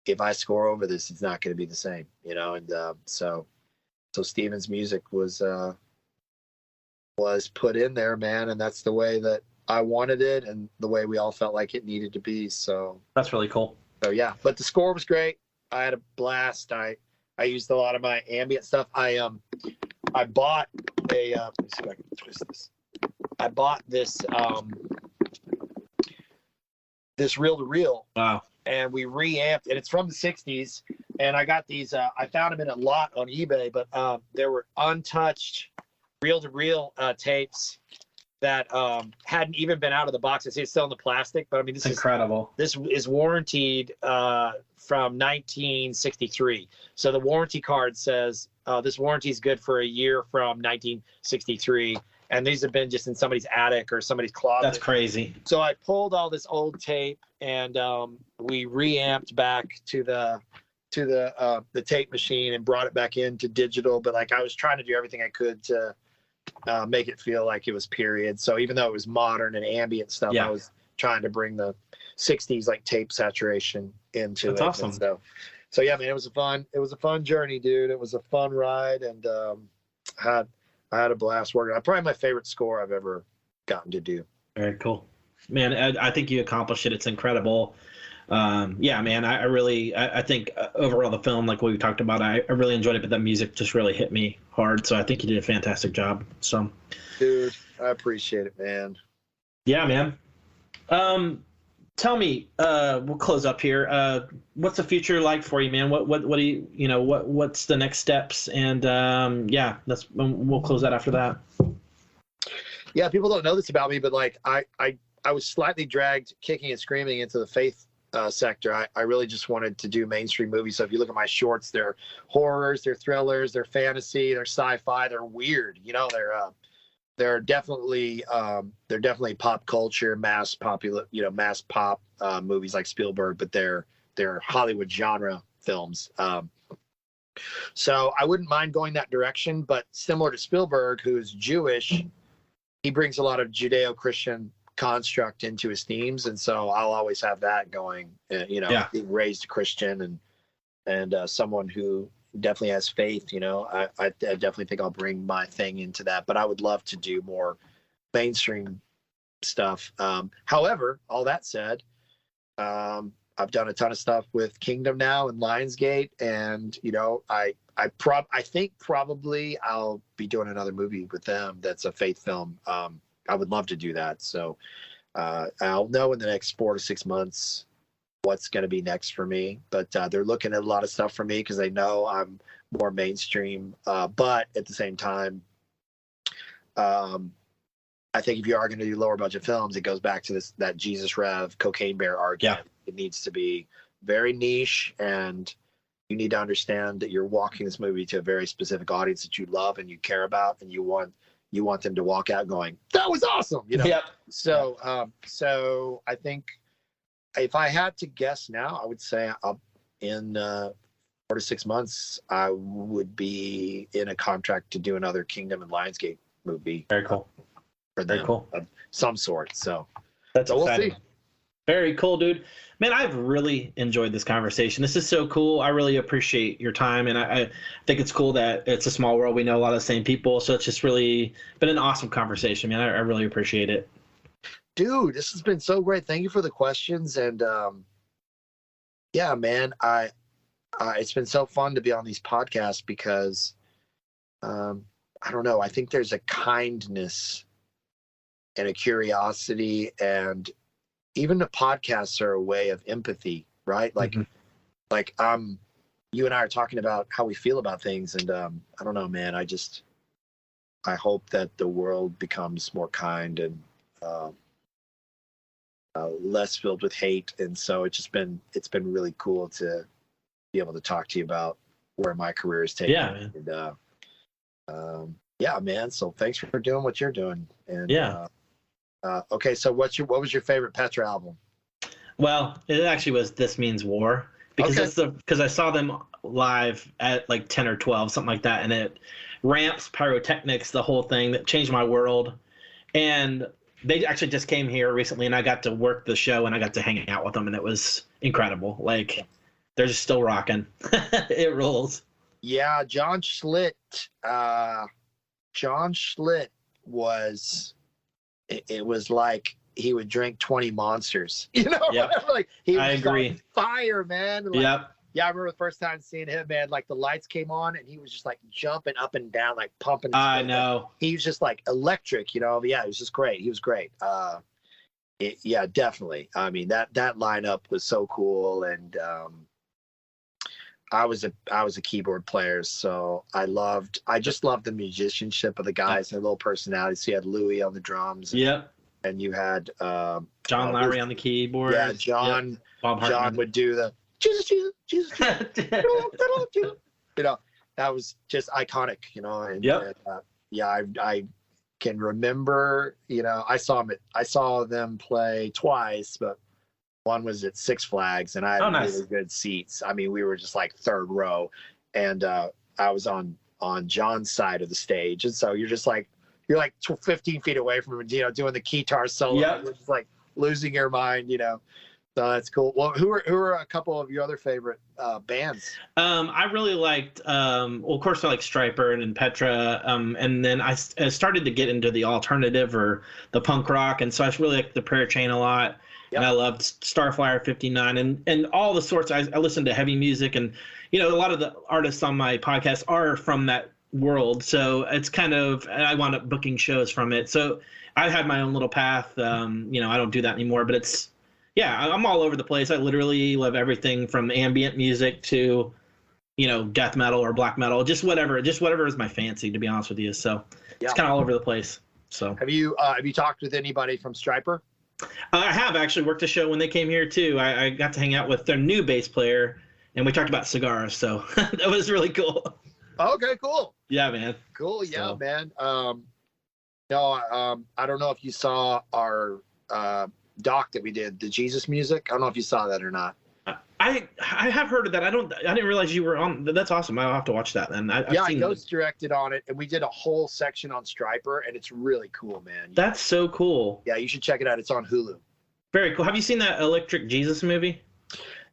if I score over this, it's not going to be the same, And so Steven's music was put in there, man. And that's the way that I wanted it and the way we all felt like it needed to be. So that's really cool. So yeah, but the score was great. I had a blast. I used a lot of my ambient stuff. I bought a let me see if I can twist this. I bought this this reel-to-reel. Wow. And we reamped, and it's from the 60s. And I got these, I found them in a lot on eBay, but there were untouched reel-to-reel tapes that hadn't even been out of the box. It's still in the plastic, but I mean, this is incredible. This is warranted from 1963. So the warranty card says this warranty is good for a year from 1963. And these have been just in somebody's attic or somebody's closet. That's crazy. So I pulled all this old tape and we reamped back to the tape machine and brought it back into digital. But like I was trying to do everything I could to make it feel like it was period. So even though it was modern and ambient stuff, I was trying to bring the 60s like tape saturation into it. That's awesome. So yeah, man, it was a fun journey, dude. It was a fun ride, and I had a blast working. Probably my favorite score I've ever gotten to do. Very cool, man. I think you accomplished it. It's incredible. Yeah, man. I think overall the film, like what we talked about, I really enjoyed it, but that music just really hit me hard. So I think you did a fantastic job. So, dude, I appreciate it, man. Yeah, man. Tell me, we'll close up here. What's the future like for you, man? What do you, what's the next steps? And yeah, we'll close that after that. Yeah, people don't know this about me, but like I was slightly dragged kicking and screaming into the faith sector. I really just wanted to do mainstream movies. So if you look at my shorts, they're horrors, they're thrillers, they're fantasy, they're sci-fi, they're weird. They're definitely pop culture, mass pop movies like Spielberg, but they're Hollywood genre films. So I wouldn't mind going that direction, but similar to Spielberg, who's Jewish, he brings a lot of Judeo-Christian construct into his themes, and so I'll always have that going. Being raised Christian and someone who definitely has faith. I definitely think I'll bring my thing into that, but I would love to do more mainstream stuff. However, all that said, I've done a ton of stuff with Kingdom now and Lionsgate, and I think probably I'll be doing another movie with them that's a faith film. I would love to do that. So I'll know in the next 4 to 6 months what's going to be next for me. But they're looking at a lot of stuff for me because they know I'm more mainstream. But at the same time, I think if you are going to do lower budget films, it goes back to that Jesus Rev Cocaine Bear argument. Yeah. It needs to be very niche, and you need to understand that you're walking this movie to a very specific audience that you love and you care about, and you want them to walk out going, "That was awesome," you know. Yep. So I think if I had to guess now, I would say in 4 to 6 months, I would be in a contract to do another Kingdom and Lionsgate movie. Very cool. For them, very cool. Of some sort. So we'll see. Very cool, dude. Man, I've really enjoyed this conversation. This is so cool. I really appreciate your time, and I think it's cool that it's a small world. We know a lot of the same people, so it's just really been an awesome conversation, man. I really appreciate it. Dude, this has been so great. Thank you for the questions, and yeah, man, it's been so fun to be on these podcasts because I don't know. I think there's a kindness and a curiosity, and even the podcasts are a way of empathy, right? Like, like you and I are talking about how we feel about things, and I don't know, man. I hope that the world becomes more kind and less filled with hate, and so it's been really cool to be able to talk to you about where my career is taking. Yeah, man. And, yeah, man. So thanks for doing what you're doing. And yeah. Okay, so what was your favorite Petra album? Well, it actually was "This Means War" because because I saw them live at like 10 or 12, something like that, and it ramps, pyrotechnics, the whole thing that changed my world. And they actually just came here recently, and I got to work the show, and I got to hang out with them, and it was incredible. Like, they're just still rocking. It rules. Yeah, John Schlitt was. It was like he would drink 20 Monsters, you know. Yep. Like he was I agree. On fire, man. Like, yep. Yeah, I remember the first time seeing him, man. Like the lights came on, and he was just like jumping up and down, like pumping. I know. He was just like electric, you know. Yeah, he was just great. He was great. Yeah, definitely. I mean, that lineup was so cool, and I was a keyboard player, so I just loved the musicianship of the guys, their little personalities. So you had Louis on the drums. Yep. And you had John Lowry on the keyboard. Yeah, John. Yep. Bob Hartman. John would do the Jesus. You know, that was just iconic. You know, and yep. Yeah, I can remember. You know, I saw them play twice, but one was at Six Flags, and I had really good seats. I mean, we were just like third row, and I was on John's side of the stage, and so you're like 15 feet away from him, you know, doing the guitar solo. Yep. You're just like losing your mind, you know. So that's cool. Well, who are a couple of your other favorite bands? I really liked, well, of course, I like Stryper and Petra, and then I started to get into the alternative or the punk rock, and so I really liked the Prayer Chain a lot. Yep. And I loved Starflyer 59 and all the sorts. I listened to heavy music, and you know, a lot of the artists on my podcast are from that world, so it's kind of, and I wound up booking shows from it. So I had my own little path. You know, I don't do that anymore, but it's, yeah, I'm all over the place. I literally love everything from ambient music to, you know, death metal or black metal, just whatever is my fancy, to be honest with you. So it's kind of all over the place. So have you talked with anybody from Stryper? I have actually worked a show when they came here too. I got to hang out with their new bass player, and we talked about cigars. So that was really cool. Okay, cool. Yeah, man. Cool. Yeah, man. No, I don't know if you saw our doc that we did, the Jesus music. I don't know if you saw that or not. I have heard of that. I didn't realize you were on. That's awesome. I'll have to watch that then. I ghost directed on it, and we did a whole section on Stryper, and it's really cool, man. That's so cool. Yeah, you should check it out. It's on Hulu. Very cool. Have you seen that Electric Jesus movie?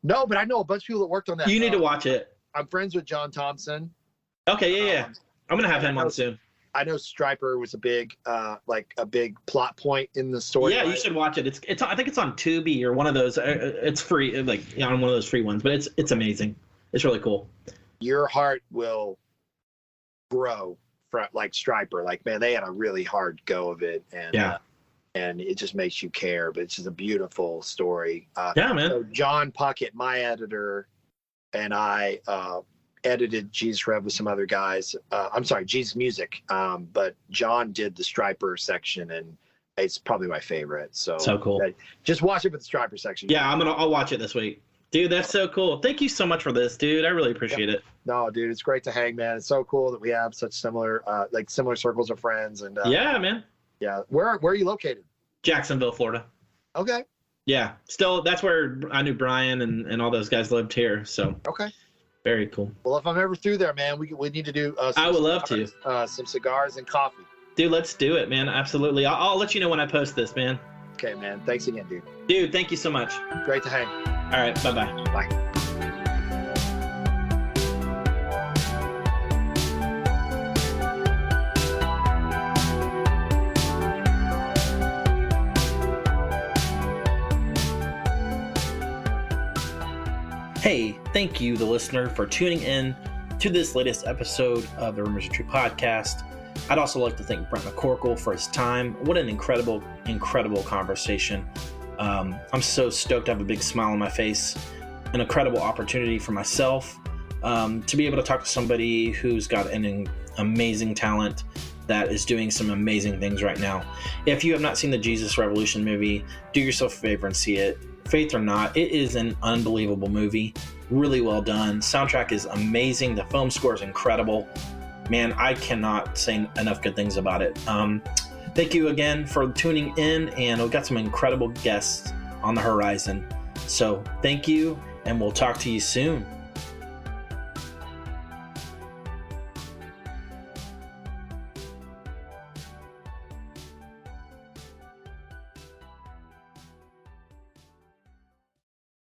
No, but I know a bunch of people that worked on that. You need to watch it. I'm friends with John Thompson. Okay, yeah. I'm gonna have him on soon. I know Stryper was a big plot point in the story. Yeah, you should watch it. It's I think it's on Tubi or one of those. It's free, like on one of those free ones. But it's amazing. It's really cool. Your heart will grow from like Stryper. Like, man, they had a really hard go of it, and and it just makes you care. But it's just a beautiful story. Yeah, man. So John Puckett, my editor, and I edited Jesus Rev with some other guys. I'm sorry, Jesus Music. But John did the Striper section, and it's probably my favorite. So cool. Just watch it with the Striper section. Yeah, I'll watch it this week. Dude, that's so cool. Thank you so much for this, dude. I really appreciate it. No, dude, it's great to hang, man. It's so cool that we have such similar circles of friends. And yeah, man. Yeah. Where are you located? Jacksonville, Florida. Okay. Yeah. Still, that's where I knew Brian and all those guys lived here. So. Okay. Very cool. Well, if I'm ever through there, man, we need to do. I would love to. Some cigars and coffee. Dude, let's do it, man. Absolutely. I'll let you know when I post this, man. Okay, man. Thanks again, dude. Dude, thank you so much. Great to hang. All right. Bye-bye. Bye. Hey, thank you, the listener, for tuning in to this latest episode of the Rumors Are True podcast. I'd also like to thank Brent McCorkle for his time. What an incredible, incredible conversation. I'm so stoked. I have a big smile on my face. An incredible opportunity for myself to be able to talk to somebody who's got an amazing talent that is doing some amazing things right now. If you have not seen the Jesus Revolution movie, do yourself a favor and see it. Faith or not, it is an unbelievable movie. Really well done. Soundtrack is amazing. The film score is incredible. Man, I cannot say enough good things about it. Thank you again for tuning in, and we've got some incredible guests on the horizon. So thank you, and we'll talk to you soon.